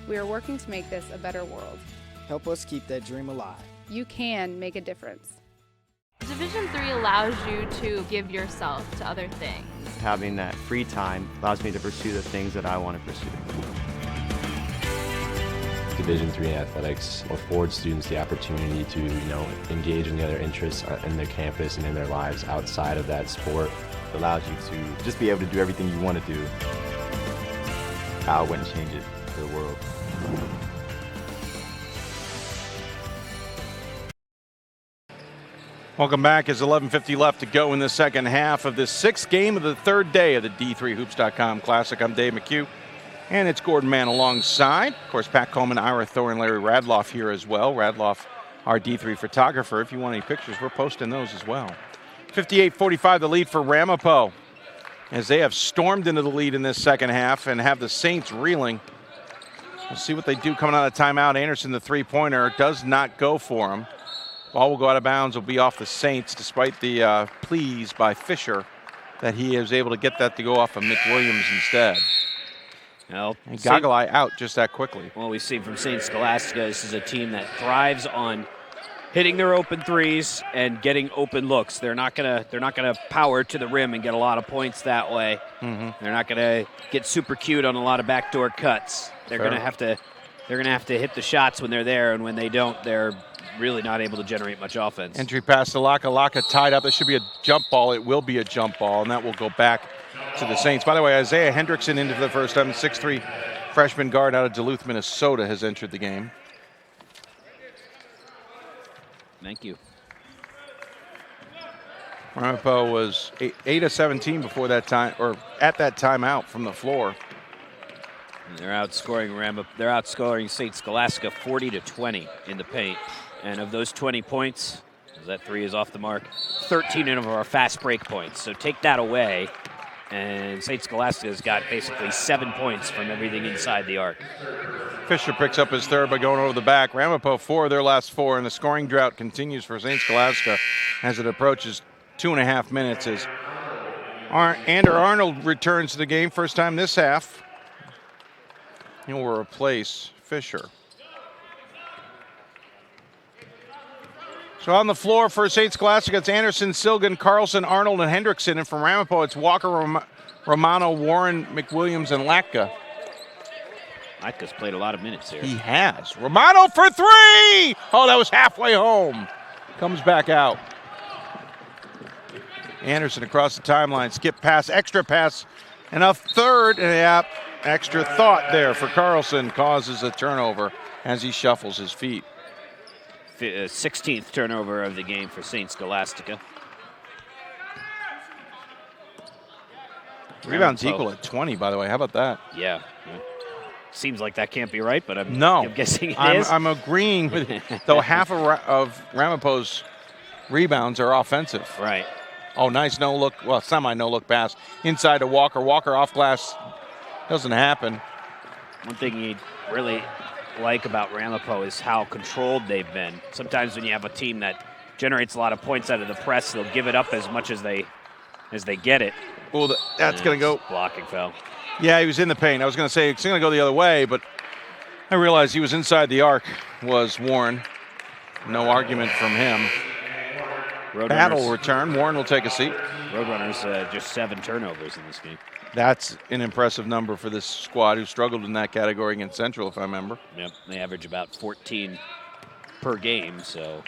[SPEAKER 9] we are working to make this a better world.
[SPEAKER 10] Help us keep that dream alive.
[SPEAKER 9] You can make a difference.
[SPEAKER 5] Division III allows you to give yourself to other things.
[SPEAKER 12] Having that free time allows me to pursue the things that I want to pursue.
[SPEAKER 13] Division III athletics affords students the opportunity to, engage in the other interests in their campus and in their lives outside of that sport.
[SPEAKER 14] It allows you to just be able to do everything you want to do. I wouldn't change it for the world.
[SPEAKER 4] Welcome back as 11:50 left to go in the second half of this 6th game of the 3rd day of the D3Hoops.com Classic. I'm Dave McHugh, and it's Gordon Mann alongside. Of course, Pat Coleman, Ira Thor, and Larry Radloff here as well. Radloff, our D3 photographer. If you want any pictures, we're posting those as well. 58-45 the lead for Ramapo as they have stormed into the lead in this second half and have the Saints reeling. We'll see what they do coming out of timeout. Anderson, the three-pointer, does not go for him. Ball will go out of bounds, will be off the Saints, despite the pleas by Fisher that he is able to get that to go off of McWilliams instead.
[SPEAKER 6] Well,
[SPEAKER 4] and Gogolai out just that quickly.
[SPEAKER 6] Well, we see from St. Scholastica, this is a team that thrives on hitting their open threes and getting open looks. They're not gonna power to the rim and get a lot of points that way. They're not gonna get super cute on a lot of backdoor cuts. They're gonna have to hit the shots when they're there, and when they don't, they're really not able to generate much offense.
[SPEAKER 4] Entry pass to Lotka. Lotka tied up. It should be a jump ball. It will be a jump ball, and that will go back to the Saints. By the way, Isaiah Hendrickson into the first time. 6'3" freshman guard out of Duluth, Minnesota has entered the game.
[SPEAKER 6] Thank you.
[SPEAKER 4] Ramapo was 8 of 17 before that time, or at that timeout from the floor.
[SPEAKER 6] And they're outscoring St. Scholastica 40-20 in the paint. And of those 20 points, as that 3 is off the mark, 13 of them are fast break points. So take that away, and St. Scholastica's got basically 7 points from everything inside the arc.
[SPEAKER 4] Fisher picks up his third by going over the back. Ramapo 4 of their last 4, and the scoring drought continues for St. Scholastica as it approaches 2.5 minutes as Ander Arnold returns to the game, first time this half. He will replace Fisher. So on the floor for St. Scholastica, it's Anderson, Silgan, Carlson, Arnold, and Hendrickson. And from Ramapo, it's Walker, Romano, Warren, McWilliams, and Latka.
[SPEAKER 6] Latka's played a lot of minutes here.
[SPEAKER 4] He has. Romano for 3! Oh, that was halfway home. Comes back out. Anderson across the timeline, skip pass, extra pass, and a third. Yeah, extra thought there for Carlson causes a turnover as he shuffles his feet.
[SPEAKER 6] 16th turnover of the game for St. Scholastica.
[SPEAKER 4] Rebounds equal at 20, by the way. How about that?
[SPEAKER 6] Yeah. Seems like that can't be right, but I'm guessing it is.
[SPEAKER 4] I'm agreeing with it. Though half of Ramapo's rebounds are offensive.
[SPEAKER 6] Right.
[SPEAKER 4] Oh, nice no-look, well, semi-no-look pass inside to Walker. Walker off glass. Doesn't happen.
[SPEAKER 6] One thing you'd really like about Ramapo is how controlled they've been. Sometimes when you have a team that generates a lot of points out of the press, they'll give it up as much as they get it.
[SPEAKER 4] Well, that's going to go.
[SPEAKER 6] Blocking foul.
[SPEAKER 4] Yeah, he was in the paint. I was going to say it's going to go the other way, but I realized he was inside the arc, was Warren. No argument from him. Battle return. Warren will take a seat.
[SPEAKER 6] Roadrunners just 7 turnovers in this game.
[SPEAKER 4] That's an impressive number for this squad who struggled in that category against Central, if I remember.
[SPEAKER 6] Yep, they average about 14 per game, so.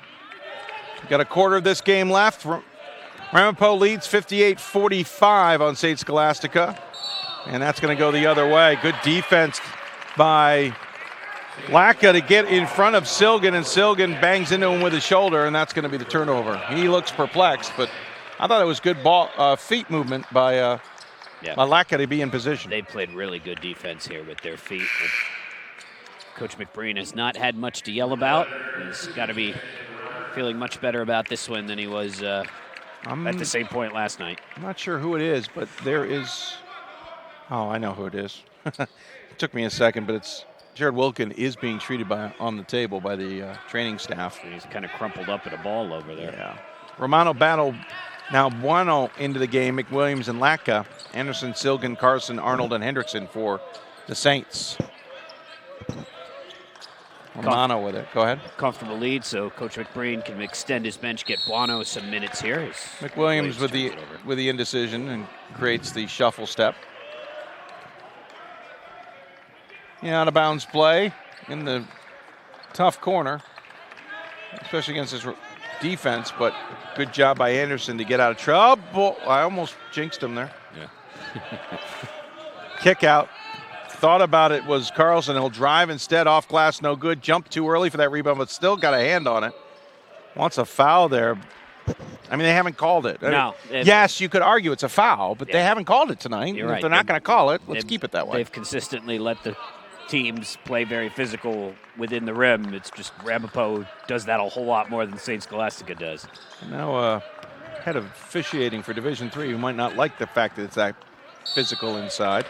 [SPEAKER 4] Got a quarter of this game left. Ramapo leads 58-45 on St. Scholastica, and that's going to go the other way. Good defense by Latka to get in front of Silgan, and Silgan bangs into him with his shoulder, and that's going to be the turnover. He looks perplexed, but I thought it was good feet movement by Latka to be in position.
[SPEAKER 6] They played really good defense here with their feet. Coach McBreen has not had much to yell about. He's got to be feeling much better about this one than he was at the same point last night.
[SPEAKER 4] I'm not sure who it is, but there is. Oh, I know who it is. It took me a second, but it's Jared Wilkin is being treated on the table by the training staff.
[SPEAKER 6] He's kind of crumpled up in a ball over there.
[SPEAKER 4] Yeah. Romano battle now Bueno into the game. McWilliams and Latka. Anderson, Silgan, Carson, Arnold, and Hendrickson for the Saints. Romano with it. Go ahead.
[SPEAKER 6] Comfortable lead, so Coach McBreen can extend his bench, get Bueno some minutes here.
[SPEAKER 4] McWilliams with the indecision and creates the shuffle step. Yeah, out of bounds play in the tough corner, especially against his defense, but good job by Anderson to get out of trouble. I almost jinxed him there.
[SPEAKER 6] Yeah.
[SPEAKER 4] Kick out. Thought about it was Carlson. He'll drive instead, off glass, no good. Jumped too early for that rebound, but still got a hand on it. Wants a foul there. I mean, they haven't called it.
[SPEAKER 6] No.
[SPEAKER 4] Yes, you could argue it's a foul, but they haven't called it tonight.
[SPEAKER 6] You're
[SPEAKER 4] If
[SPEAKER 6] right.
[SPEAKER 4] they're not going to call it, let's keep it that way.
[SPEAKER 6] They've consistently let the teams play very physical within the rim. It's just Ramapo does that a whole lot more than St. Scholastica does.
[SPEAKER 4] Now, head of officiating for Division III, who might not like the fact that it's that physical inside,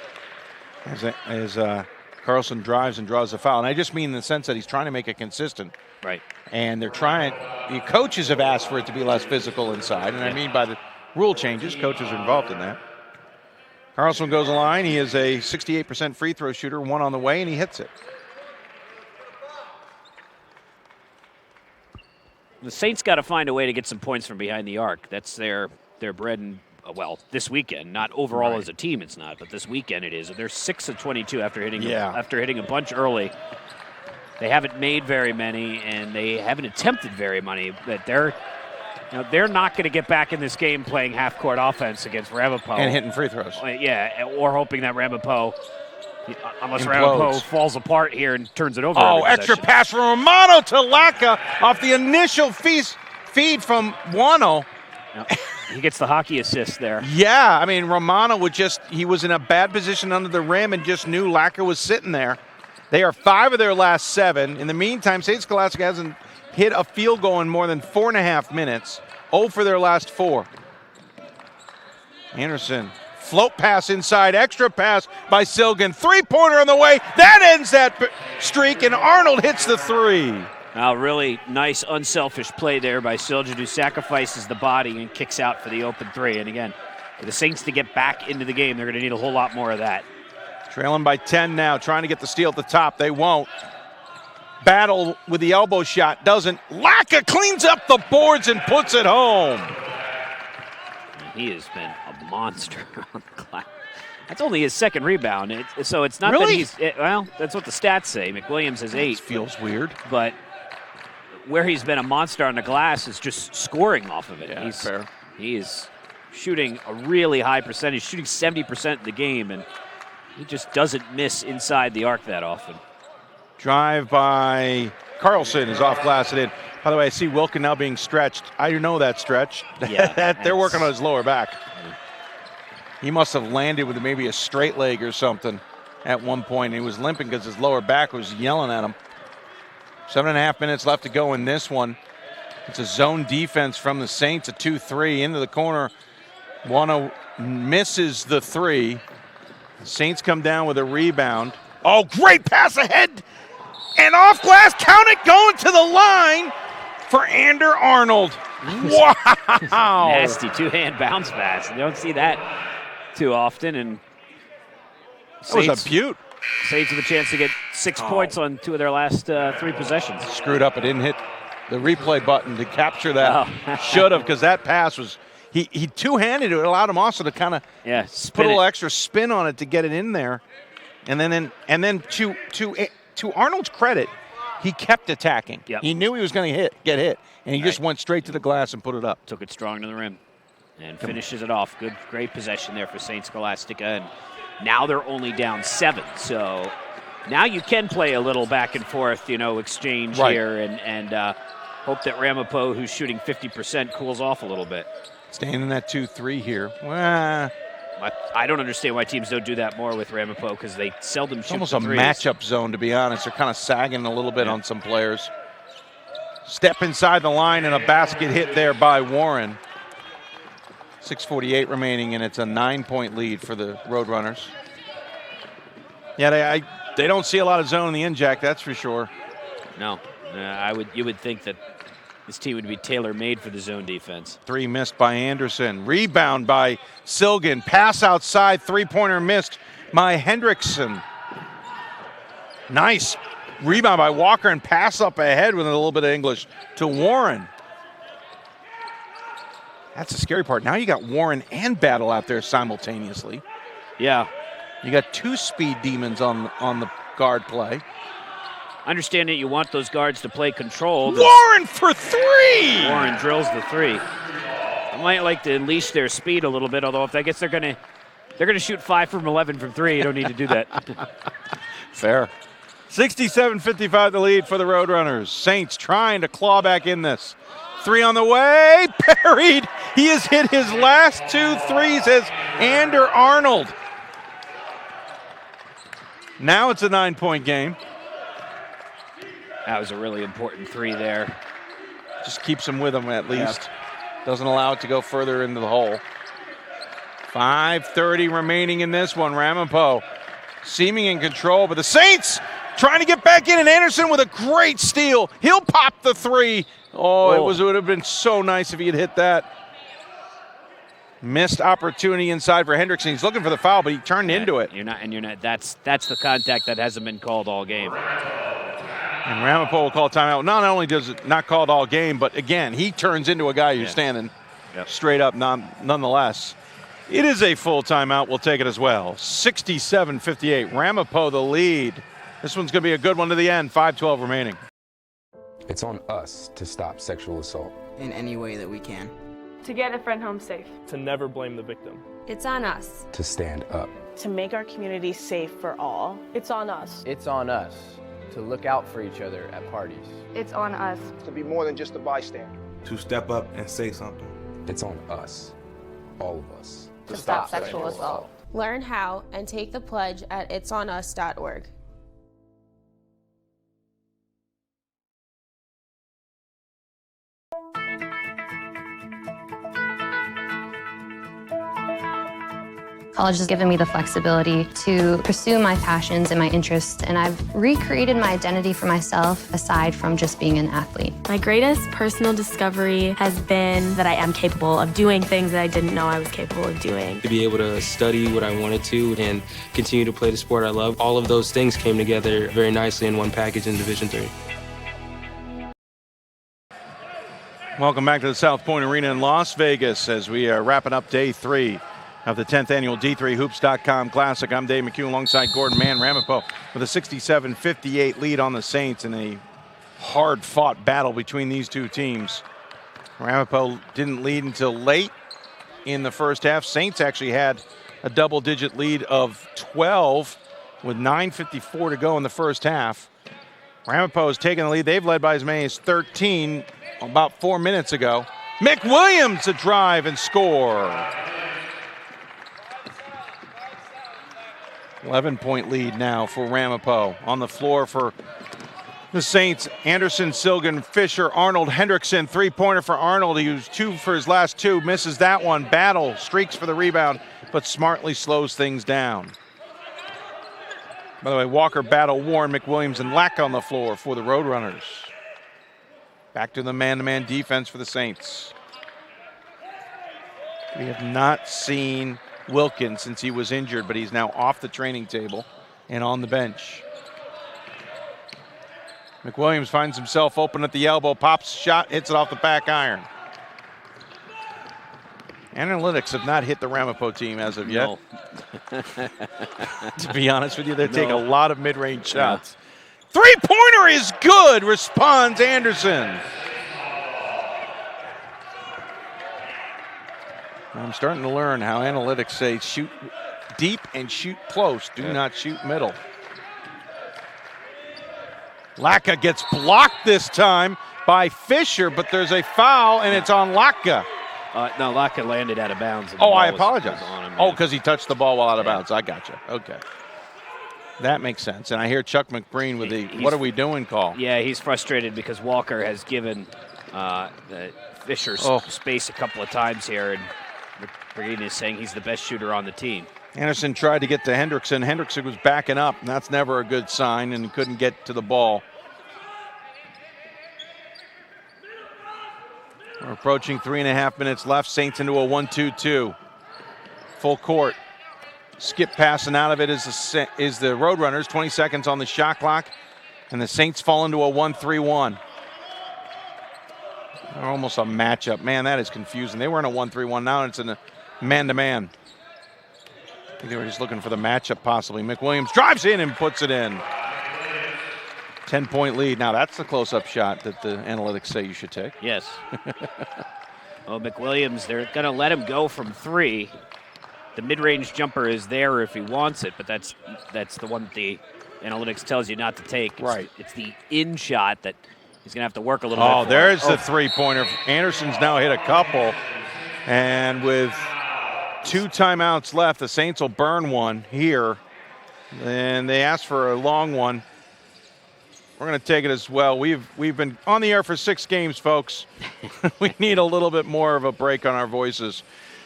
[SPEAKER 4] as Carlson drives and draws a foul. And I just mean in the sense that he's trying to make it consistent.
[SPEAKER 6] Right.
[SPEAKER 4] And they're trying, the coaches have asked for it to be less physical inside. And I mean by the rule changes, coaches are involved in that. Carlson goes the line. He is a 68% free throw shooter, 1 on the way, and he hits it.
[SPEAKER 6] The Saints got to find a way to get some points from behind the arc. That's their bread and, well, this weekend. Not overall as a team, it's not, but this weekend it is. They're 6 of 22 after hitting a bunch early. They haven't made very many, and they haven't attempted very many, but they're not going to get back in this game playing half-court offense against Ramapo.
[SPEAKER 4] And hitting free throws.
[SPEAKER 6] Yeah, or hoping that Ramapo Unless
[SPEAKER 4] implodes.
[SPEAKER 6] Ramapo falls apart here and turns it over.
[SPEAKER 4] Oh,
[SPEAKER 6] every
[SPEAKER 4] extra
[SPEAKER 6] possession.
[SPEAKER 4] pass from Romano to Laka off the initial feed from Wano.
[SPEAKER 6] Yep. He gets the hockey assist there.
[SPEAKER 4] Yeah, I mean, Romano he was in a bad position under the rim and just knew Laka was sitting there. They are 5 of their last 7. In the meantime, St. Scholastica hasn't hit a field goal in more than 4.5 minutes. 0 for their last 4. Anderson, float pass inside, extra pass by Silgan. 3-pointer on the way. That ends that streak, and Arnold hits the 3.
[SPEAKER 6] Now, really nice, unselfish play there by Siljan, who sacrifices the body and kicks out for the open 3. And again, for the Saints to get back into the game, they're going to need a whole lot more of that.
[SPEAKER 4] Trailing by 10 now, trying to get the steal at the top. They won't. Battle with the elbow shot, doesn't. Laka cleans up the boards and puts it home.
[SPEAKER 6] He has been a monster on the glass. That's only his second rebound, so it's not
[SPEAKER 4] Really?
[SPEAKER 6] that he's, well, that's what the stats say. McWilliams has 8.
[SPEAKER 4] This feels weird.
[SPEAKER 6] But where he's been a monster on the glass is just scoring off of it.
[SPEAKER 4] Yeah, fair.
[SPEAKER 6] He is shooting a really high percentage, shooting 70% in the game, and he just doesn't miss inside the arc that often.
[SPEAKER 4] Drive by Carlson is off glass and in. By the way, I see Wilkin now being stretched. I know that stretch.
[SPEAKER 6] Yeah,
[SPEAKER 4] they're working on his lower back. He must have landed with maybe a straight leg or something at one point. He was limping because his lower back was yelling at him. 7.5 minutes left to go in this one. It's a zone defense from the Saints, a 2-3 into the corner. Wano misses the 3. The Saints come down with a rebound. Oh, great pass ahead and off glass. Count it, going to the line for Ander Arnold. Wow.
[SPEAKER 6] Nasty two-hand bounce pass. You don't see that too often. And
[SPEAKER 4] That was a beaut.
[SPEAKER 6] Saints with a chance to get 6 points on 2 of their last 3 possessions.
[SPEAKER 4] Screwed up. It didn't hit the replay button to capture that. Should have, because that pass was, he two-handed it. It allowed him also to kind of put a little extra spin on it to get it in there. And then to Arnold's credit, he kept attacking.
[SPEAKER 6] Yep.
[SPEAKER 4] He knew he was going to get hit, and he just went straight to the glass and put it up.
[SPEAKER 6] Took it strong to the rim and finishes it off. Great possession there for St. Scholastica. And now they're only down 7. So now you can play a little back and forth, exchange here and hope that Ramapo, who's shooting 50%, cools off a little bit.
[SPEAKER 4] Staying in that 2-3 here. Well,
[SPEAKER 6] I don't understand why teams don't do that more with Ramapo, because they seldom shoot
[SPEAKER 4] almost
[SPEAKER 6] the
[SPEAKER 4] a
[SPEAKER 6] threes.
[SPEAKER 4] matchup zone, to be honest. They're kind of sagging a little bit on some players. Step inside the line and a basket hit there by Warren. 6:48 remaining, and it's a 9-point lead for the Roadrunners. Yeah, they don't see a lot of zone in the end, Jack, that's for sure.
[SPEAKER 6] No, you would think that this team would be tailor-made for the zone defense.
[SPEAKER 4] 3 missed by Anderson. Rebound by Silgan. Pass outside. 3-pointer missed by Hendrickson. Nice rebound by Walker and pass up ahead with a little bit of English to Warren. That's the scary part. Now you got Warren and Battle out there simultaneously.
[SPEAKER 6] Yeah.
[SPEAKER 4] You got 2 speed demons on the guard play.
[SPEAKER 6] Understand that you want those guards to play control.
[SPEAKER 4] Warren for 3!
[SPEAKER 6] Warren drills the 3. I might like to unleash their speed a little bit, although if I guess they're going to shoot 5 from 11 from 3, you don't need to do that.
[SPEAKER 4] Fair. 67-55 the lead for the Roadrunners. Saints trying to claw back in this. 3 on the way, parried. He has hit his last 2 threes as Ander Arnold. Now it's a 9-point game.
[SPEAKER 6] That was a really important 3 there.
[SPEAKER 4] Just keeps him with him at least. Doesn't allow it to go further into the hole. 5:30 remaining in this one. Ramapo seeming in control, but the Saints trying to get back in, and Anderson with a great steal. He'll pop the 3. Oh, it would have been so nice if he had hit that. Missed opportunity inside for Hendrickson. He's looking for the foul, but he turned into it.
[SPEAKER 6] You're not. That's the contact that hasn't been called all game.
[SPEAKER 4] And Ramapo will call timeout. Not only does it not called all game, but again, he turns into a guy who's standing straight up nonetheless. It is a full timeout. We'll take it as well. 67-58. Ramapo the lead. This one's going to be a good one to the end. 5:12 remaining.
[SPEAKER 11] It's on us to stop sexual assault.
[SPEAKER 15] In any way that we can.
[SPEAKER 16] To get a friend home safe.
[SPEAKER 24] To never blame the victim.
[SPEAKER 22] It's on us
[SPEAKER 11] To stand up.
[SPEAKER 15] to make our community safe for all.
[SPEAKER 16] It's on us.
[SPEAKER 17] It's on us to look out for each other at parties.
[SPEAKER 18] It's on us
[SPEAKER 19] to be more than just a bystander.
[SPEAKER 20] To step up and say something.
[SPEAKER 11] It's on us, all of us,
[SPEAKER 17] to stop sexual assault.
[SPEAKER 21] Learn how and take the pledge at itsonus.org.
[SPEAKER 22] College has given me the flexibility to pursue my passions and my interests, and I've recreated my identity for myself aside from just being an athlete.
[SPEAKER 23] My greatest personal discovery has been that I am capable of doing things that I didn't know I was capable of doing.
[SPEAKER 24] To be able to study what I wanted to and continue to play the sport I love, all of those things came together very nicely in one package in Division III.
[SPEAKER 4] Welcome back to the South Point Arena in Las Vegas as we are wrapping up day 3 of the 10th annual D3Hoops.com Classic. I'm Dave McHugh alongside Gordon Man. Ramapo with a 67-58 lead on the Saints in a hard-fought battle between these two teams. Ramapo didn't lead until late in the first half. Saints actually had a double-digit lead of 12 with 9:54 to go in the first half. Ramapo has taken the lead. They've led by as many as 13 about 4 minutes ago. McWilliams to drive and score. 11-point lead now for Ramapo. On the floor for the Saints, Anderson, Silgan, Fisher, Arnold, Hendrickson. Three-pointer for Arnold. He was 2 for his last 2. Misses that one. Battle streaks for the rebound, but smartly slows things down. By the way, Walker, Battle, Warren, McWilliams, and Lack on the floor for the Roadrunners. Back to the man-to-man defense for the Saints. We have not seen Wilkins since he was injured, but he's now off the training table and on the bench. McWilliams finds himself open at the elbow, pops shot, hits it off the back iron. Analytics have not hit the Ramapo team as of yet.
[SPEAKER 6] No.
[SPEAKER 4] To be honest with you, they take a lot of mid-range shots. Three-pointer is good, responds Anderson. I'm starting to learn how analytics say shoot deep and shoot close. Do not shoot middle. Laka gets blocked this time by Fisher, but there's a foul, and it's on Laka.
[SPEAKER 6] No, Laka landed out of bounds.
[SPEAKER 4] Oh, I apologize. Oh, because he touched the ball while out of bounds. I gotcha. Okay. That makes sense. And I hear Chuck McBreen with the "what are we doing" call.
[SPEAKER 6] Yeah, he's frustrated because Walker has given Fisher space a couple of times here, and McBreen is saying he's the best shooter on the team.
[SPEAKER 4] Anderson tried to get to Hendrickson. Hendrickson was backing up, and that's never a good sign, and he couldn't get to the ball. We're approaching 3.5 minutes left. Saints into a 1-2-2. Full court. Skip passing out of it is the Roadrunners. 20 seconds on the shot clock, and the Saints fall into a 1-3-1. They're almost a matchup. Man, that is confusing. They were in a 1-3-1. Now it's in a man-to-man. I think they were just looking for the matchup possibly. McWilliams drives in and puts it in. 10-point lead. Now that's the close-up shot that the analytics say you should take.
[SPEAKER 6] Yes. Oh, McWilliams, they're going to let him go from 3. The mid-range jumper is there if he wants it, but that's the one that the analytics tells you not to take. It's the in shot that he's going to have to work a little bit.
[SPEAKER 4] Oh, there's the three-pointer. Anderson's now hit a couple, and with 2 timeouts left, the Saints will burn one here, and they asked for a long one. We're going to take it as well. We've been on the air for 6 games, folks. We need a little bit more of a break on our voices.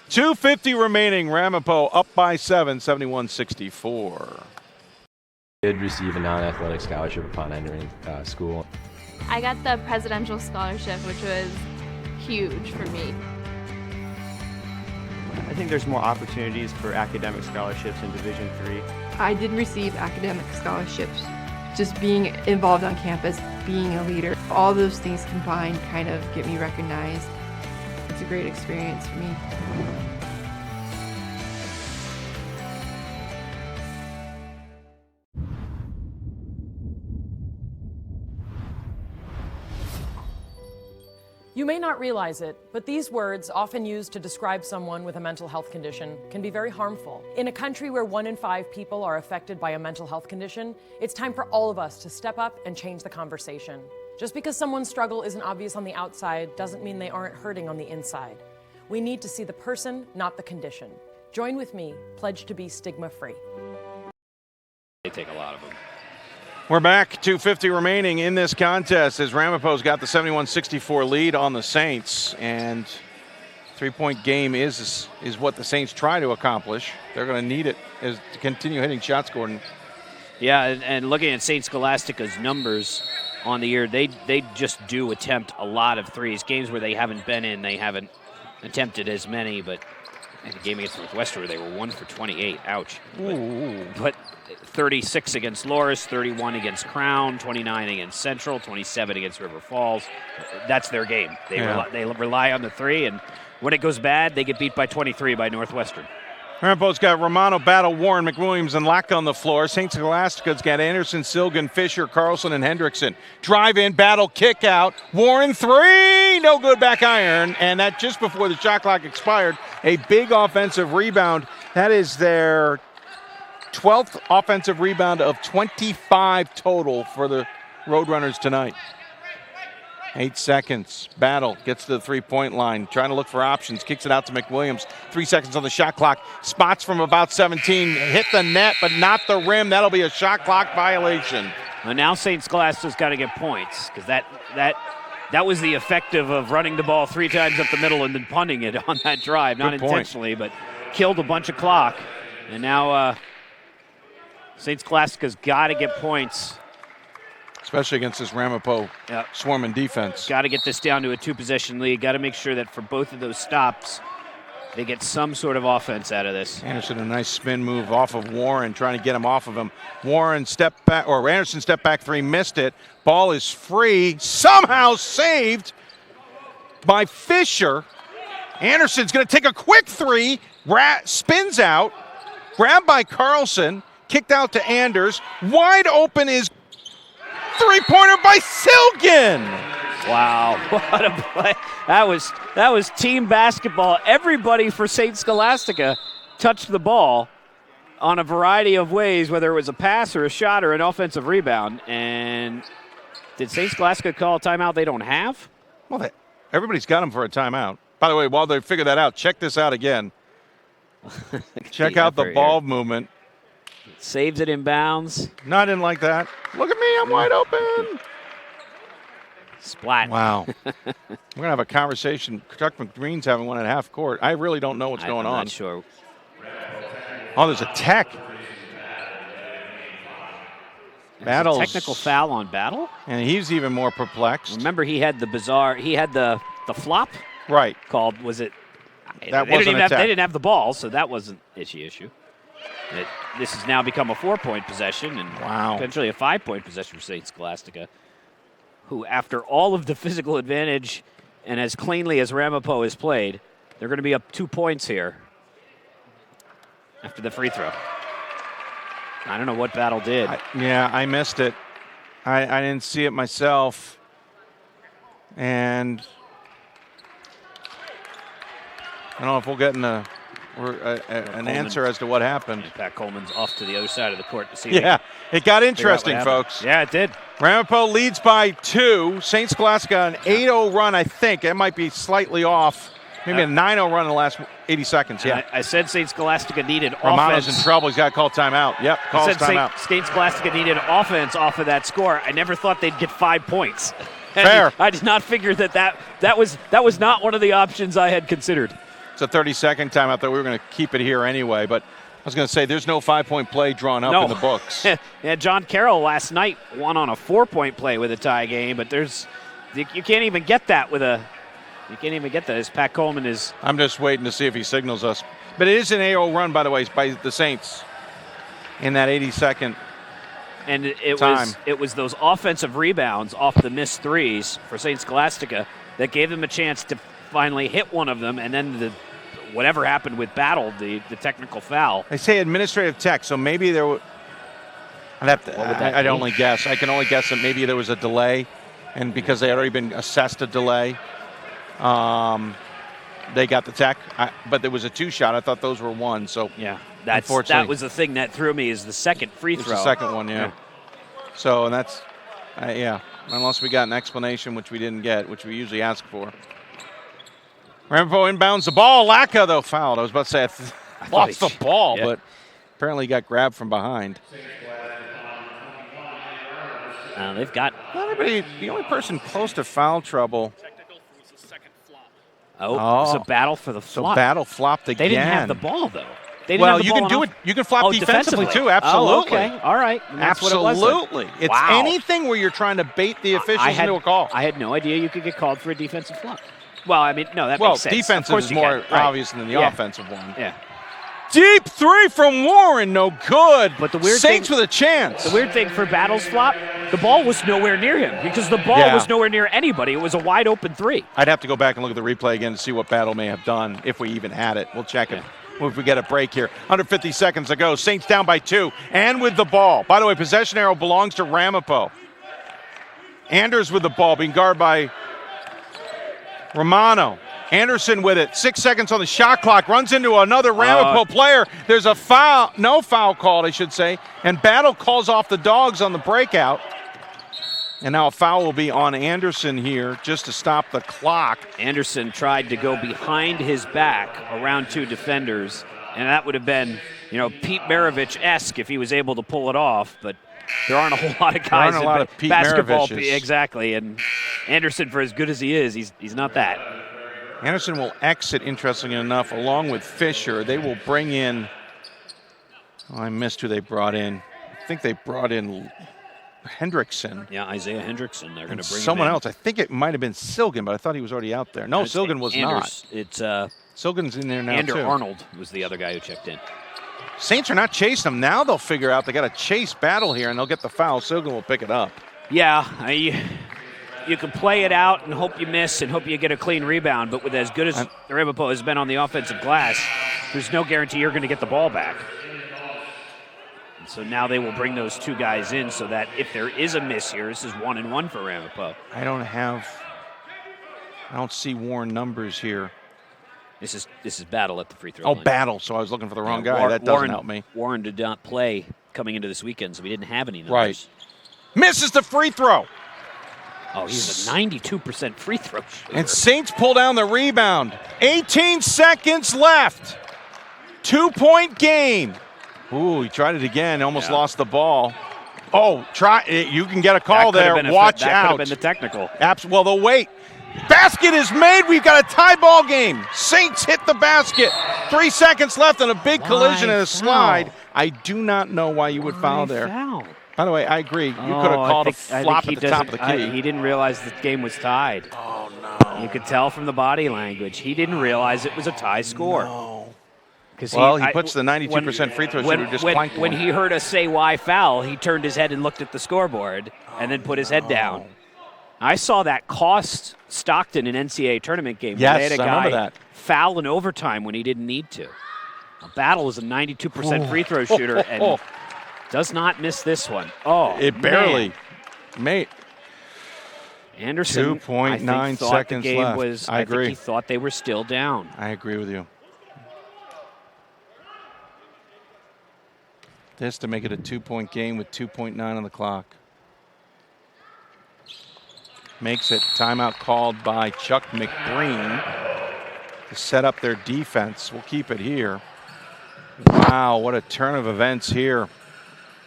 [SPEAKER 4] 2:50 remaining. Ramapo up by 7, 71-64.
[SPEAKER 13] Did receive a non-athletic scholarship upon entering school.
[SPEAKER 5] I got the presidential scholarship, which was huge for me.
[SPEAKER 12] I think there's more opportunities for academic scholarships in Division III.
[SPEAKER 25] I did receive academic scholarships. Just being involved on campus, being a leader, all those things combined kind of get me recognized. It's a great experience for me.
[SPEAKER 1] You may not realize it, but these words, often used to describe someone with a mental health condition, can be very harmful. In a country where 1 in 5 people are affected by a mental health condition, it's time for all of us to step up and change the conversation. Just because someone's struggle isn't obvious on the outside doesn't mean they aren't hurting on the inside. We need to see the person, not the condition. Join with me, pledge to be stigma-free.
[SPEAKER 6] They take a lot of them.
[SPEAKER 4] We're back, 2:50 remaining in this contest as Ramapo's got the 71-64 lead on the Saints, and three-point game is what the Saints try to accomplish. They're going to need it to continue hitting shots, Gordon.
[SPEAKER 6] Yeah, and looking at St. Scholastica's numbers on the year, they just do attempt a lot of threes. Games where they haven't been in, they haven't attempted as many, but in the game against Northwestern, they were 1 for 28. Ouch. But 36 against Loras, 31 against Crown, 29 against Central, 27 against River Falls. That's their game. They rely on the three, and when it goes bad, they get beat by 23 by Northwestern.
[SPEAKER 4] Ramapo's got Romano, Battle, Warren, McWilliams, and Lack on the floor. St. Scholastica's got Anderson, Silgan, Fisher, Carlson, and Hendrickson. Drive in, Battle, kick out. Warren, three, no good, back iron. And that just before the shot clock expired. A big offensive rebound. That is their 12th offensive rebound of 25 total for the Roadrunners tonight. 8 seconds. Battle gets to the three-point line, trying to look for options, kicks it out to McWilliams. 3 seconds on the shot clock. Spots from about 17. Hit the net, but not the rim. That'll be a shot clock violation.
[SPEAKER 6] Well, now St. Scholastica's got to get points, because that was the effective of running the ball 3 times up the middle and then punting it on that drive. Not intentionally, but killed a bunch of clock. And now St. Scholastica's got to get points.
[SPEAKER 4] Especially against this Ramapo swarming defense.
[SPEAKER 6] Got to get this down to a 2-possession lead. Got to make sure that for both of those stops, they get some sort of offense out of this.
[SPEAKER 4] Anderson, a nice spin move off of Warren, trying to get him off of him. Warren step back, or Anderson step back three, missed it. Ball is free, somehow saved by Fisher. Anderson's going to take a quick three, spins out, grabbed by Carlson, kicked out to Anders. Wide open is three-pointer by Silgan.
[SPEAKER 6] Wow, what a play. That was team basketball. Everybody for St. Scholastica touched the ball on a variety of ways, whether it was a pass or a shot or an offensive rebound. And did St. Scholastica call a timeout they don't have?
[SPEAKER 4] Well, everybody's got them for a timeout. By the way, while they figure that out, check this out again. Check out the ball movement.
[SPEAKER 6] Saves it in bounds.
[SPEAKER 4] No, I didn't like that. Look at me, I'm wide open.
[SPEAKER 6] Splat.
[SPEAKER 4] Wow. We're going to have a conversation. Chuck McGreen's having one at half court. I really don't know what's going on.
[SPEAKER 6] I'm not sure.
[SPEAKER 4] Oh, there's a tech. Battles.
[SPEAKER 6] Technical foul on Battle?
[SPEAKER 4] And he's even more perplexed.
[SPEAKER 6] Remember, he had the flop?
[SPEAKER 4] Right.
[SPEAKER 6] Called, was it?
[SPEAKER 4] That wasn't a tech.
[SPEAKER 6] They didn't have the ball, so that wasn't issue. This has now become a 4-point possession and potentially a 5-point possession for St. Scholastica, who, after all of the physical advantage and as cleanly as Ramapo has played, they're going to be up 2 points here after the free throw. I don't know what Battle did.
[SPEAKER 4] I missed it. I didn't see it myself. And I don't know if we'll get an answer as to what happened.
[SPEAKER 6] And Pat Coleman's off to the other side of the court to see.
[SPEAKER 4] Yeah, it got interesting, folks.
[SPEAKER 6] Yeah, it did.
[SPEAKER 4] Ramapo leads by 2. St. Scholastica an 8-0 run, I think. It might be slightly off. Maybe a 9-0 run in the last 80 seconds. Yeah.
[SPEAKER 6] I said St. Scholastica needed
[SPEAKER 4] Romano's
[SPEAKER 6] offense.
[SPEAKER 4] in trouble. He's got to call timeout. Yep, calls timeout.
[SPEAKER 6] St. Scholastica needed offense off of that score. I never thought they'd get 5 points.
[SPEAKER 4] Fair.
[SPEAKER 6] I did not figure that was not one of the options I had considered.
[SPEAKER 4] It's a 30-second timeout that we were going to keep it here anyway, but I was going to say there's no 5-point play drawn up in the books.
[SPEAKER 6] Yeah, John Carroll last night won on a 4-point play with a tie game, but you can't even get that as Pat Coleman is.
[SPEAKER 4] I'm just waiting to see if he signals us. But it is an 8-0 run, by the way, by the Saints in that 80-second
[SPEAKER 6] and it
[SPEAKER 4] time.
[SPEAKER 6] It was those offensive rebounds off the missed threes for St. Scholastica that gave them a chance to finally hit one of them, and then whatever happened with Battle, the technical foul.
[SPEAKER 4] They say administrative tech, so maybe there would. I'd only guess. I can only guess that maybe there was a delay, and because they had already been assessed a delay, They got the tech, but there was a 2-shot. I thought those were 1. So
[SPEAKER 6] yeah, that was the thing that threw me is the second free throw.
[SPEAKER 4] The second one, yeah. So and that's, yeah. Unless we got an explanation, which we didn't get, which we usually ask for. Ramapo inbounds the ball. Laka, though, fouled. I was about to say I lost the ball, but apparently got grabbed from behind.
[SPEAKER 6] They've got
[SPEAKER 4] the only person close to foul trouble.
[SPEAKER 6] Oh, it's a battle for the flop.
[SPEAKER 4] So battle flopped again.
[SPEAKER 6] They didn't have the ball, though.
[SPEAKER 4] Well, you can do it. You can flop defensively, too. Absolutely.
[SPEAKER 6] Oh, okay. All right.
[SPEAKER 4] Absolutely. It's anything where you're trying to bait the officials into a call.
[SPEAKER 6] I had no idea you could get called for a defensive flop. Well, I mean, no, that makes sense.
[SPEAKER 4] Defensive is more obvious than the offensive one.
[SPEAKER 6] Yeah.
[SPEAKER 4] Deep 3 from Warren, no good.
[SPEAKER 6] But the weird
[SPEAKER 4] Saints
[SPEAKER 6] thing,
[SPEAKER 4] with a chance.
[SPEAKER 6] The weird thing for Battle's flop, the ball was nowhere near him because the ball was nowhere near anybody. It was a wide open 3.
[SPEAKER 4] I'd have to go back and look at the replay again to see what Battle may have done if we even had it. We'll check it if we get a break here. Under 50 seconds to go. Saints down by 2 and with the ball. By the way, possession arrow belongs to Ramapo. Anders with the ball being guarded by Romano. Anderson with it. 6 seconds on the shot clock. Runs into another Ramapo player. There's a foul. No foul called, I should say. And Battle calls off the Dogs on the breakout. And now a foul will be on Anderson here just to stop the clock.
[SPEAKER 6] Anderson tried to go behind his back around 2 defenders. And that would have been, Pete Maravich-esque if he was able to pull it off. But there aren't a whole lot of guys
[SPEAKER 4] there aren't a lot of Pete
[SPEAKER 6] basketball.
[SPEAKER 4] Maraviches.
[SPEAKER 6] Exactly. And Anderson, for as good as he is, he's not that.
[SPEAKER 4] Anderson will exit, interestingly enough, along with Fisher. They will bring in, I missed who they brought in. I think they brought in Hendrickson.
[SPEAKER 6] Yeah, Isaiah Hendrickson. They're going to bring
[SPEAKER 4] someone
[SPEAKER 6] him in.
[SPEAKER 4] else. I think it might have been Silgan, but I thought he was already out there. No, Silgan was not.
[SPEAKER 6] It's
[SPEAKER 4] Silgan's in there now,
[SPEAKER 6] Ander
[SPEAKER 4] too.
[SPEAKER 6] Arnold was the other guy who checked in.
[SPEAKER 4] Saints are not chasing them. Now they'll figure out they got to chase Battle here, and they'll get the foul. Silgan will pick it up.
[SPEAKER 6] Yeah, you can play it out and hope you miss and hope you get a clean rebound, but with as good as Ramapo has been on the offensive glass, there's no guarantee you're going to get the ball back. And so now they will bring those 2 guys in so that if there is a miss here, this is 1-1 for Ramapo.
[SPEAKER 4] I don't see Warren numbers here.
[SPEAKER 6] This is Battle at the free throw line.
[SPEAKER 4] Battle, so I was looking for the wrong guy. That doesn't help me.
[SPEAKER 6] Warren did not play coming into this weekend, so we didn't have any numbers.
[SPEAKER 4] Right. Misses the free throw.
[SPEAKER 6] Oh, he's a 92% free throw shooter.
[SPEAKER 4] And Saints pull down the rebound. 18 seconds left. 2-point game. Ooh, he tried it again. Almost lost the ball. Oh, you can get a call there. Watch out.
[SPEAKER 6] That could have been the technical.
[SPEAKER 4] Well, they'll wait. Basket is made. We've got a tie ball game. Saints hit the basket. 3 seconds left on a big collision and a slide. I do not know why you would foul there. By the way, I agree. You could have called a flop at the top of the key.
[SPEAKER 6] He didn't realize the game was tied.
[SPEAKER 4] Oh, no.
[SPEAKER 6] You could tell from the body language. He didn't realize it was a tie score.
[SPEAKER 4] No. Well, he puts the 92% free throw shooter just clanked
[SPEAKER 6] when he heard us say why foul, he turned his head and looked at the scoreboard and then put his head down. I saw that cost Stockton an NCAA tournament game.
[SPEAKER 4] Yes,
[SPEAKER 6] they had a
[SPEAKER 4] I
[SPEAKER 6] guy
[SPEAKER 4] remember that.
[SPEAKER 6] foul in overtime when he didn't need to. Battle is a 92% free throw shooter and does not miss this one. Oh,
[SPEAKER 4] it barely made.
[SPEAKER 6] Anderson,
[SPEAKER 4] 2.9 seconds
[SPEAKER 6] the game
[SPEAKER 4] left.
[SPEAKER 6] Was,
[SPEAKER 4] I agree.
[SPEAKER 6] Think he thought they were still down.
[SPEAKER 4] I agree with you. This to make it a 2-point game with 2.9 on the clock. Makes it timeout called by Chuck McBreen to set up their defense. We'll keep it here. Wow, what a turn of events here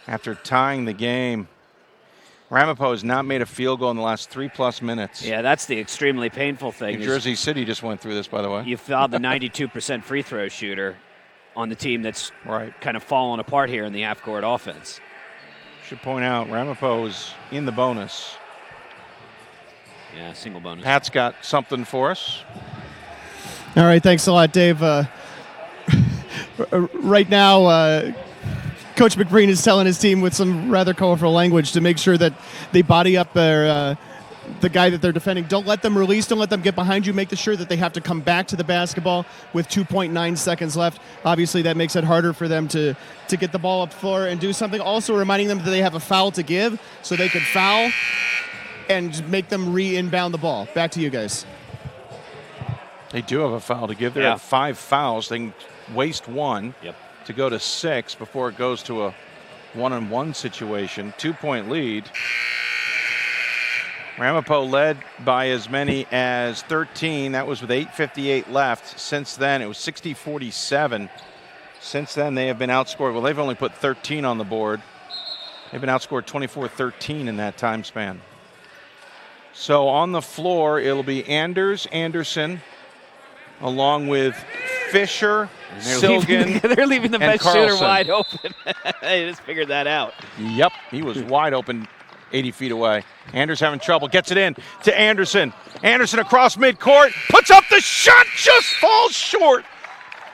[SPEAKER 4] after tying the game. Ramapo has not made a field goal in the last 3+ minutes.
[SPEAKER 6] Yeah, that's the extremely painful thing.
[SPEAKER 4] New Jersey City just went through this, by the way.
[SPEAKER 6] You fouled the 92% free throw shooter on the team that's kind of fallen apart here in the half-court offense.
[SPEAKER 4] Should point out, Ramapo is in the bonus.
[SPEAKER 6] Yeah, single bonus.
[SPEAKER 4] Pat's got something for us.
[SPEAKER 2] All right, thanks a lot, Dave. Right now, Coach McBreen is telling his team with some rather colorful language to make sure that they body up the guy that they're defending. Don't let them release. Don't let them get behind you. Make sure that they have to come back to the basketball with 2.9 seconds left. Obviously, that makes it harder for them to get the ball up floor and do something. Also reminding them that they have a foul to give, so they could foul and make them re-inbound the ball. Back to you guys.
[SPEAKER 4] They do have a foul to give. They're at 5 fouls. They can waste 1 to go to 6 before it goes to a 1-on-1 situation. 2-point lead. Ramapo led by as many as 13. That was with 8:58 left. Since then, it was 60-47. Since then, they have been outscored. Well, they've only put 13 on the board. They've been outscored 24-13 in that time span. So on the floor, it'll be Anderson, along with Fisher, Silgan,
[SPEAKER 6] they're leaving the best
[SPEAKER 4] Carlson.
[SPEAKER 6] shooter wide open. They just figured that out.
[SPEAKER 4] Yep, he was wide open 80 feet away. Anders having trouble, gets it in to Anderson. Anderson across midcourt, puts up the shot, just falls short.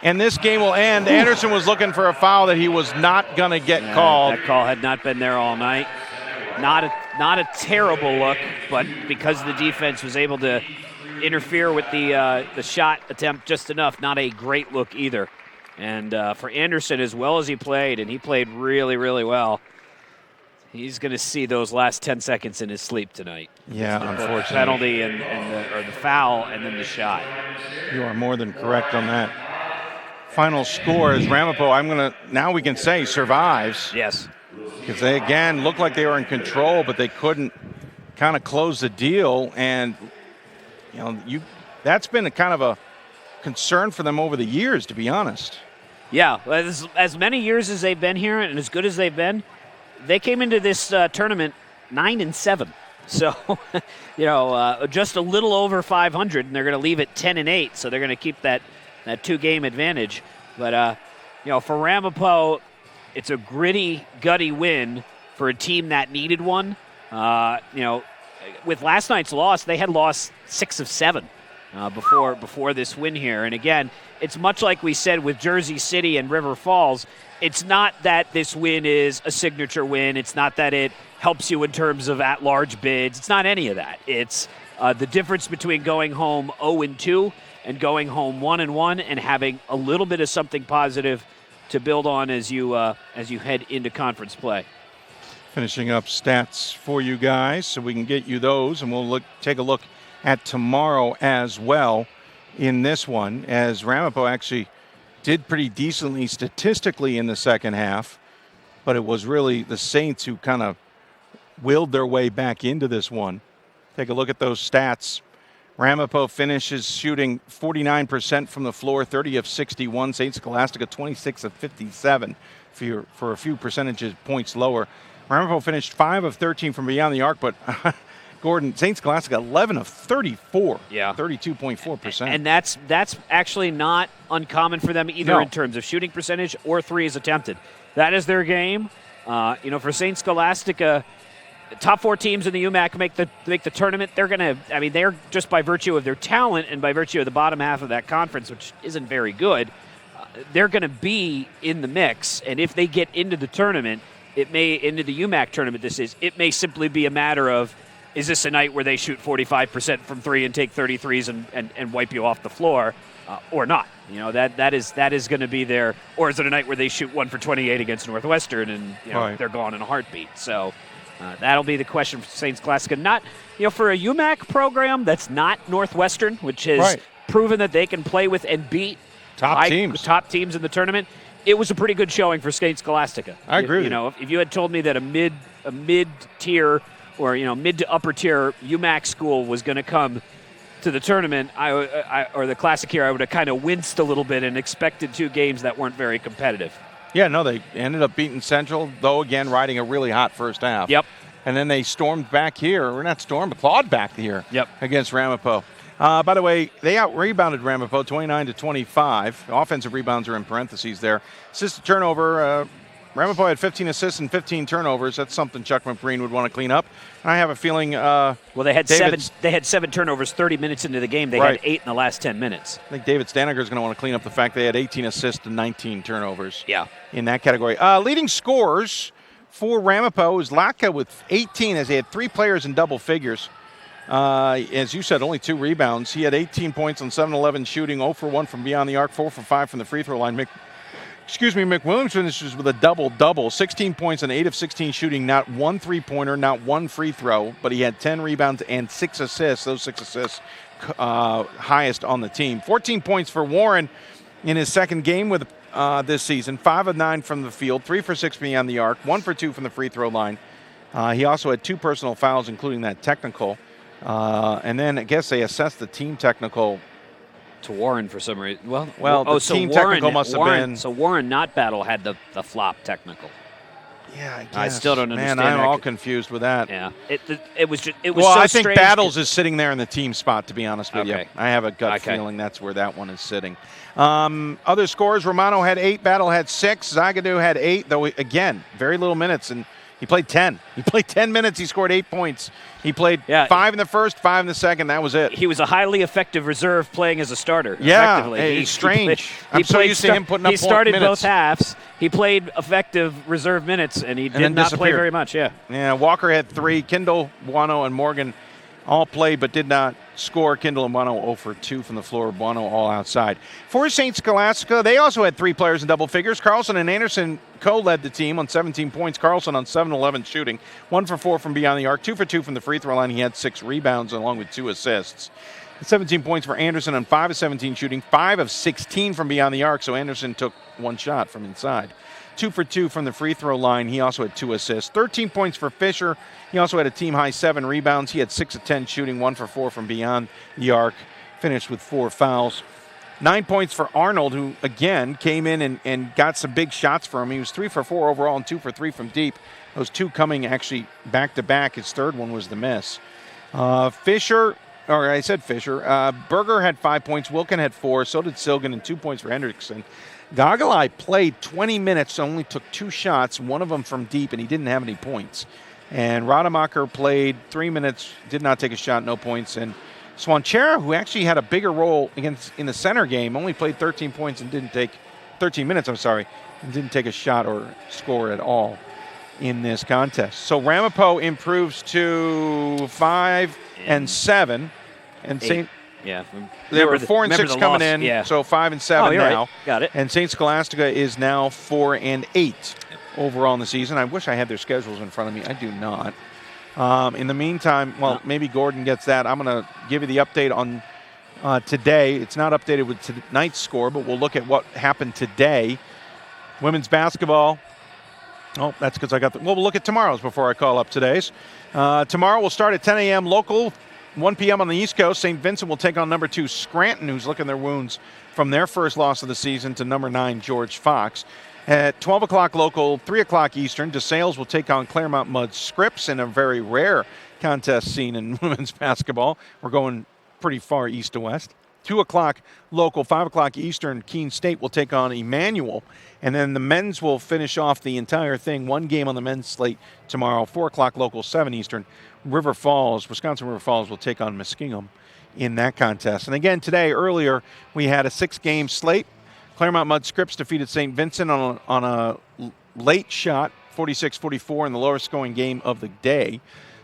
[SPEAKER 4] And this game will end. Anderson was looking for a foul that he was not going to get called.
[SPEAKER 6] That call had not been there all night. Not a terrible look, but because the defense was able to interfere with the shot attempt just enough, not a great look either. And for Anderson, as well as he played, and he played really, really well, he's going to see those last 10 seconds in his sleep tonight.
[SPEAKER 4] Yeah, unfortunately.
[SPEAKER 6] The penalty or the foul and then the shot.
[SPEAKER 4] You are more than correct on that. Final score is Ramapo, now we can say survives.
[SPEAKER 6] Yes.
[SPEAKER 4] Because they, again, looked like they were in control, but they couldn't kind of close the deal. And, that's been a kind of a concern for them over the years, to be honest.
[SPEAKER 6] Yeah, as many years as they've been here and as good as they've been, they came into this tournament 9-7. So, just a little over 500, and they're going to leave it 10-8. So they're going to keep that 2-game advantage. But, for Ramapo, it's a gritty, gutty win for a team that needed one. With last night's loss, they had lost 6 of 7 before this win here. And again, it's much like we said with Jersey City and River Falls. It's not that this win is a signature win. It's not that it helps you in terms of at-large bids. It's not any of that. It's the difference between going home 0-2 and going home 1-1 and having a little bit of something positive to build on as you head into conference play.
[SPEAKER 4] Finishing up stats for you guys so we can get you those, and we'll take a look at tomorrow as well in this one, as Ramapo actually did pretty decently statistically in the second half, but it was really the Saints who kind of willed their way back into this one. Take a look at those stats. Ramapo finishes shooting 49% from the floor, 30 of 61. St. Scholastica 26 of 57 for a few percentage points lower. Ramapo finished 5 of 13 from beyond the arc, but Gordon, St. Scholastica 11 of 34, 32.4%.
[SPEAKER 6] And that's actually not uncommon for them either in terms of shooting percentage or threes attempted. That is their game. For St. Scholastica, top 4 teams in the UMAC make the tournament. They're just by virtue of their talent and by virtue of the bottom half of that conference, which isn't very good, they're going to be in the mix. And if they get into the tournament, into the UMAC tournament, it may simply be a matter of, is this a night where they shoot 45% from 3 and take 33s and wipe you off the floor, or not? That is going to be their, or is it a night where they shoot 1 for 28 against Northwestern and they're gone in a heartbeat? So that'll be the question for St. Scholastica. Not, for a UMAC program that's not Northwestern, which has proven that they can play with and beat top teams in the tournament. It was a pretty good showing for St. Scholastica.
[SPEAKER 4] I agree with you.
[SPEAKER 6] If you had told me that a mid-tier or mid to upper tier UMAC school was going to come to the tournament, or the Classic here, I would have kind of winced a little bit and expected 2 games that weren't very competitive.
[SPEAKER 4] Yeah, no, they ended up beating Central, though again riding a really hot first half.
[SPEAKER 6] Yep.
[SPEAKER 4] And then they stormed back here, or not stormed, but clawed back here.
[SPEAKER 6] Yep.
[SPEAKER 4] Against Ramapo. By the way, they out-rebounded Ramapo 29-25. Offensive rebounds are in parentheses there. Assist to turnover, Ramapo had 15 assists and 15 turnovers. That's something Chuck McBreen would want to clean up. And I have a feeling
[SPEAKER 6] they had 7 turnovers 30 minutes into the game. They had 8 in the last 10 minutes.
[SPEAKER 4] I think David Stanaker is going to want to clean up the fact they had 18 assists and 19 turnovers.
[SPEAKER 6] Yeah.
[SPEAKER 4] In that category. Leading scorers for Ramapo is Latka with 18, as they had 3 players in double figures. As you said, only 2 rebounds. He had 18 points on 7-11 shooting, 0 for 1 from beyond the arc, 4 for 5 from the free throw line. McWilliams finishes with a double-double, 16 points and 8 of 16 shooting, not one three-pointer, not one free throw, but he had 10 rebounds and 6 assists. Those 6 assists highest on the team. 14 points for Warren in his second game with this season, 5 of 9 from the field, 3 for 6 beyond the arc, 1 for 2 from the free throw line. He also had 2 personal fouls, including that technical. And then I guess they assessed the team technical
[SPEAKER 6] to Warren for some reason.
[SPEAKER 4] The
[SPEAKER 6] so
[SPEAKER 4] team
[SPEAKER 6] Warren,
[SPEAKER 4] technical must have been.
[SPEAKER 6] So Warren, not Battle, had the flop technical.
[SPEAKER 4] Yeah, I guess.
[SPEAKER 6] I still don't understand.
[SPEAKER 4] Man, I'm all confused with that.
[SPEAKER 6] Yeah, it was just. It was
[SPEAKER 4] well,
[SPEAKER 6] so
[SPEAKER 4] I think
[SPEAKER 6] strange
[SPEAKER 4] Battles is sitting there in the team spot. To be honest with you, I have a gut feeling that's where that one is sitting. Other scores: Romano had 8, Battle had 6, Zagadou had 8. Though again, very little minutes, and he played 10. He played 10 minutes. He scored 8 points. He played 5 in the first, 5 in the second. That was it.
[SPEAKER 6] He was a highly effective reserve playing as a starter.
[SPEAKER 4] Yeah,
[SPEAKER 6] effectively.
[SPEAKER 4] It's strange. I'm so used to him putting up
[SPEAKER 6] He started
[SPEAKER 4] minutes.
[SPEAKER 6] both halves. He played effective reserve minutes, and he did not play very much.
[SPEAKER 4] Yeah. Walker had 3. Kindle, Buono, and Morgan all played but did not score. Kindle and Buono 0 for 2 from the floor. Buono all outside. For St. Scholastica, they also had 3 players in double figures. Carlson and Anderson co-led the team on 17 points. Carlson on 7-11 shooting. 1 for 4 from beyond the arc. 2 for 2 from the free throw line. He had 6 rebounds along with 2 assists. 17 points for Anderson on 5 of 17 shooting. 5 of 16 from beyond the arc. So Anderson took 1 shot from inside. 2 for 2 from the free throw line. He also had 2 assists. 13 points for Fisher. He also had a team-high 7 rebounds. He had 6 of 10 shooting, 1 for 4 from beyond the arc. Finished with 4 fouls. 9 points for Arnold, who, again, came in and got some big shots for him. He was 3 for 4 overall and 2 for 3 from deep. Those 2 coming actually back-to-back. His third one was the miss. Fisher, Berger had 5 points. Wilkin had 4. So did Silgan, and 2 points for Hendrickson. Gagalai played 20 minutes, only took 2 shots, one of them from deep, and he didn't have any points. And Rademacher played 3 minutes, did not take a shot, no points. And Swanchera, who actually had a bigger role in the center game, only played 13 points and didn't take 13 minutes, and didn't take a shot or score at all in this contest. So Ramapo improves to 5 and 7, and St.
[SPEAKER 6] Yeah,
[SPEAKER 4] they were 4 and 6 coming in, so 5 and 7 now.
[SPEAKER 6] Right. Got it.
[SPEAKER 4] And St. Scholastica is now 4 and 8 overall in the season. I wish I had their schedules in front of me. I do not. In the meantime, maybe Gordon gets that. I'm going to give you the update on today. It's not updated with tonight's score, but we'll look at what happened today. Women's basketball. Oh, that's because I got we'll look at tomorrow's before I call up today's. Tomorrow we'll start at 10 a.m. local. 1 p.m. on the East Coast. St. Vincent will take on number 2 Scranton, who's licking their wounds from their first loss of the season to number 9 George Fox. At 12 o'clock local, 3 o'clock Eastern, DeSales will take on Claremont Mudd Scripps in a very rare contest scene in women's basketball. We're going pretty far east to west. 2 o'clock local, 5 o'clock Eastern, Keene State will take on Emmanuel. And then the men's will finish off the entire thing. 1 game on the men's slate tomorrow, 4 o'clock local, 7 Eastern. Wisconsin River Falls will take on Muskingum in that contest. And again, today, earlier, we had a 6-game slate. Claremont Mudd Scripps defeated St. Vincent on a late shot, 46-44 in the lowest scoring game of the day.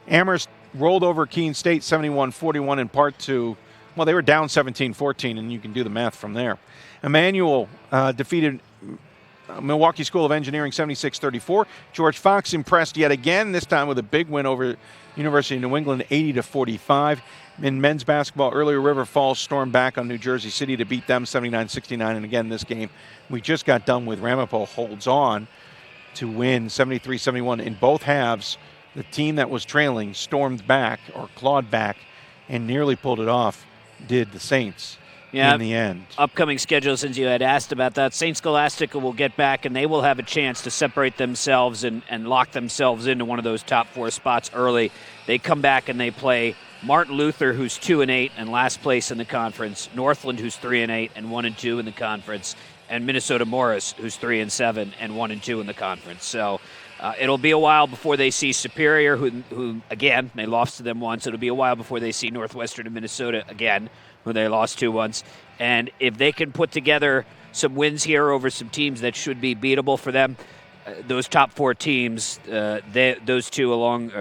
[SPEAKER 4] Amherst rolled over Keene State 71-41 in part to, they were down 17-14, and you can do the math from there. Emmanuel defeated Milwaukee School of Engineering 76-34. George Fox impressed yet again, this time with a big win over University of New England 80-45. In men's basketball, earlier River Falls stormed back on New Jersey City to beat them 79-69. And again, this game we just got done with, Ramapo holds on to win 73-71 in both halves. The team that was trailing stormed back or clawed back and nearly pulled it off, did the Saints. In the end.
[SPEAKER 6] Upcoming schedule, since you had asked about that, St. Scholastica will get back, and they will have a chance to separate themselves and lock themselves into one of those top 4 spots early. They come back and they play Martin Luther, who's 2-8 and last place in the conference, Northland, who's 3-8 and 1-2 in the conference, and Minnesota Morris, who's 3-7 and 1-2 in the conference. So it'll be a while before they see Superior, who again, they lost to them once. It'll be a while before they see Northwestern and Minnesota again, who they lost to once. And if they can put together some wins here over some teams that should be beatable for them, those top 4 teams, those two along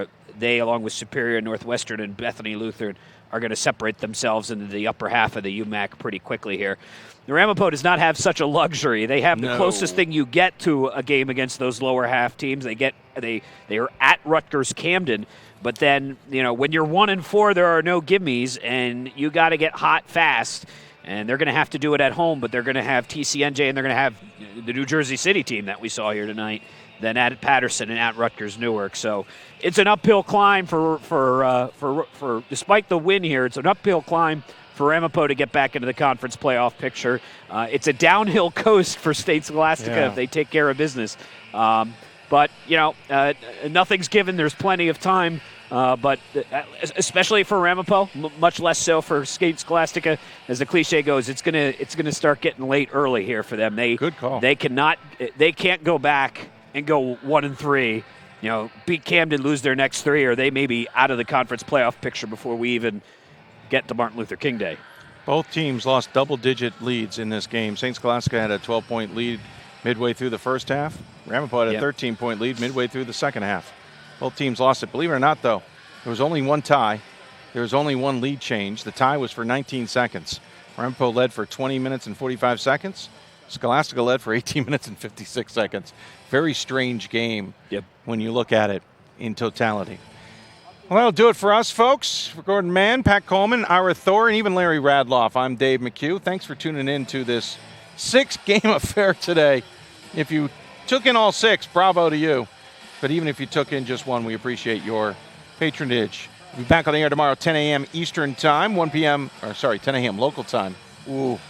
[SPEAKER 6] with Superior, Northwestern, and Bethany Lutheran, are going to separate themselves into the upper half of the UMAC pretty quickly here. The Ramapo does not have such a luxury. They have the closest thing you get to a game against those lower half teams. They are at Rutgers Camden, but then when you're 1-4, there are no gimmies, and you got to get hot fast. And they're going to have to do it at home, but they're going to have TCNJ, and they're going to have the New Jersey City team that we saw here tonight, then at Patterson and at Rutgers Newark. So it's an uphill climb for despite the win here, it's an uphill climb for Ramapo to get back into the conference playoff picture. It's a downhill coast for State Scholastica if they take care of business. But nothing's given. There's plenty of time. But especially for Ramapo, much less so for State Scholastica. As the cliche goes, it's gonna start getting late early here for them.
[SPEAKER 4] Good call.
[SPEAKER 6] They can't go back and go 1-3. Beat Camden, lose their next 3, or they may be out of the conference playoff picture before we even get to Martin Luther King Day.
[SPEAKER 4] Both teams lost double-digit leads in this game. St. Scholastica had a 12-point lead midway through the first half. Ramapo had a 13-point lead midway through the second half. Both teams lost it. Believe it or not, though, there was only one tie. There was only one lead change. The tie was for 19 seconds. Ramapo led for 20 minutes and 45 seconds. Scholastica led for 18 minutes and 56 seconds. Very strange game when you look at it in totality. Well, that'll do it for us, folks. For Gordon Mann, Pat Coleman, Ira Thor, and even Larry Radloff, I'm Dave McHugh. Thanks for tuning in to this 6-game affair today. If you took in all 6, bravo to you. But even if you took in just one, we appreciate your patronage. We'll be back on the air tomorrow, 10 a.m. Eastern Time, 10 a.m. local time. Ooh, if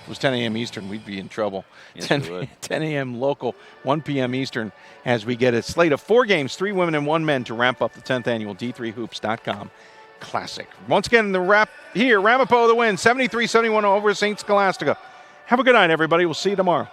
[SPEAKER 4] it was 10 a.m. Eastern, we'd be in trouble.
[SPEAKER 6] Yes,
[SPEAKER 4] 10 a.m. local, 1 p.m. Eastern, as we get a slate of 4 games, 3 women and 1 men to ramp up the 10th annual D3Hoops.com Classic. Once again, the wrap here, Ramapo the win, 73-71 over St. Scholastica. Have a good night, everybody. We'll see you tomorrow.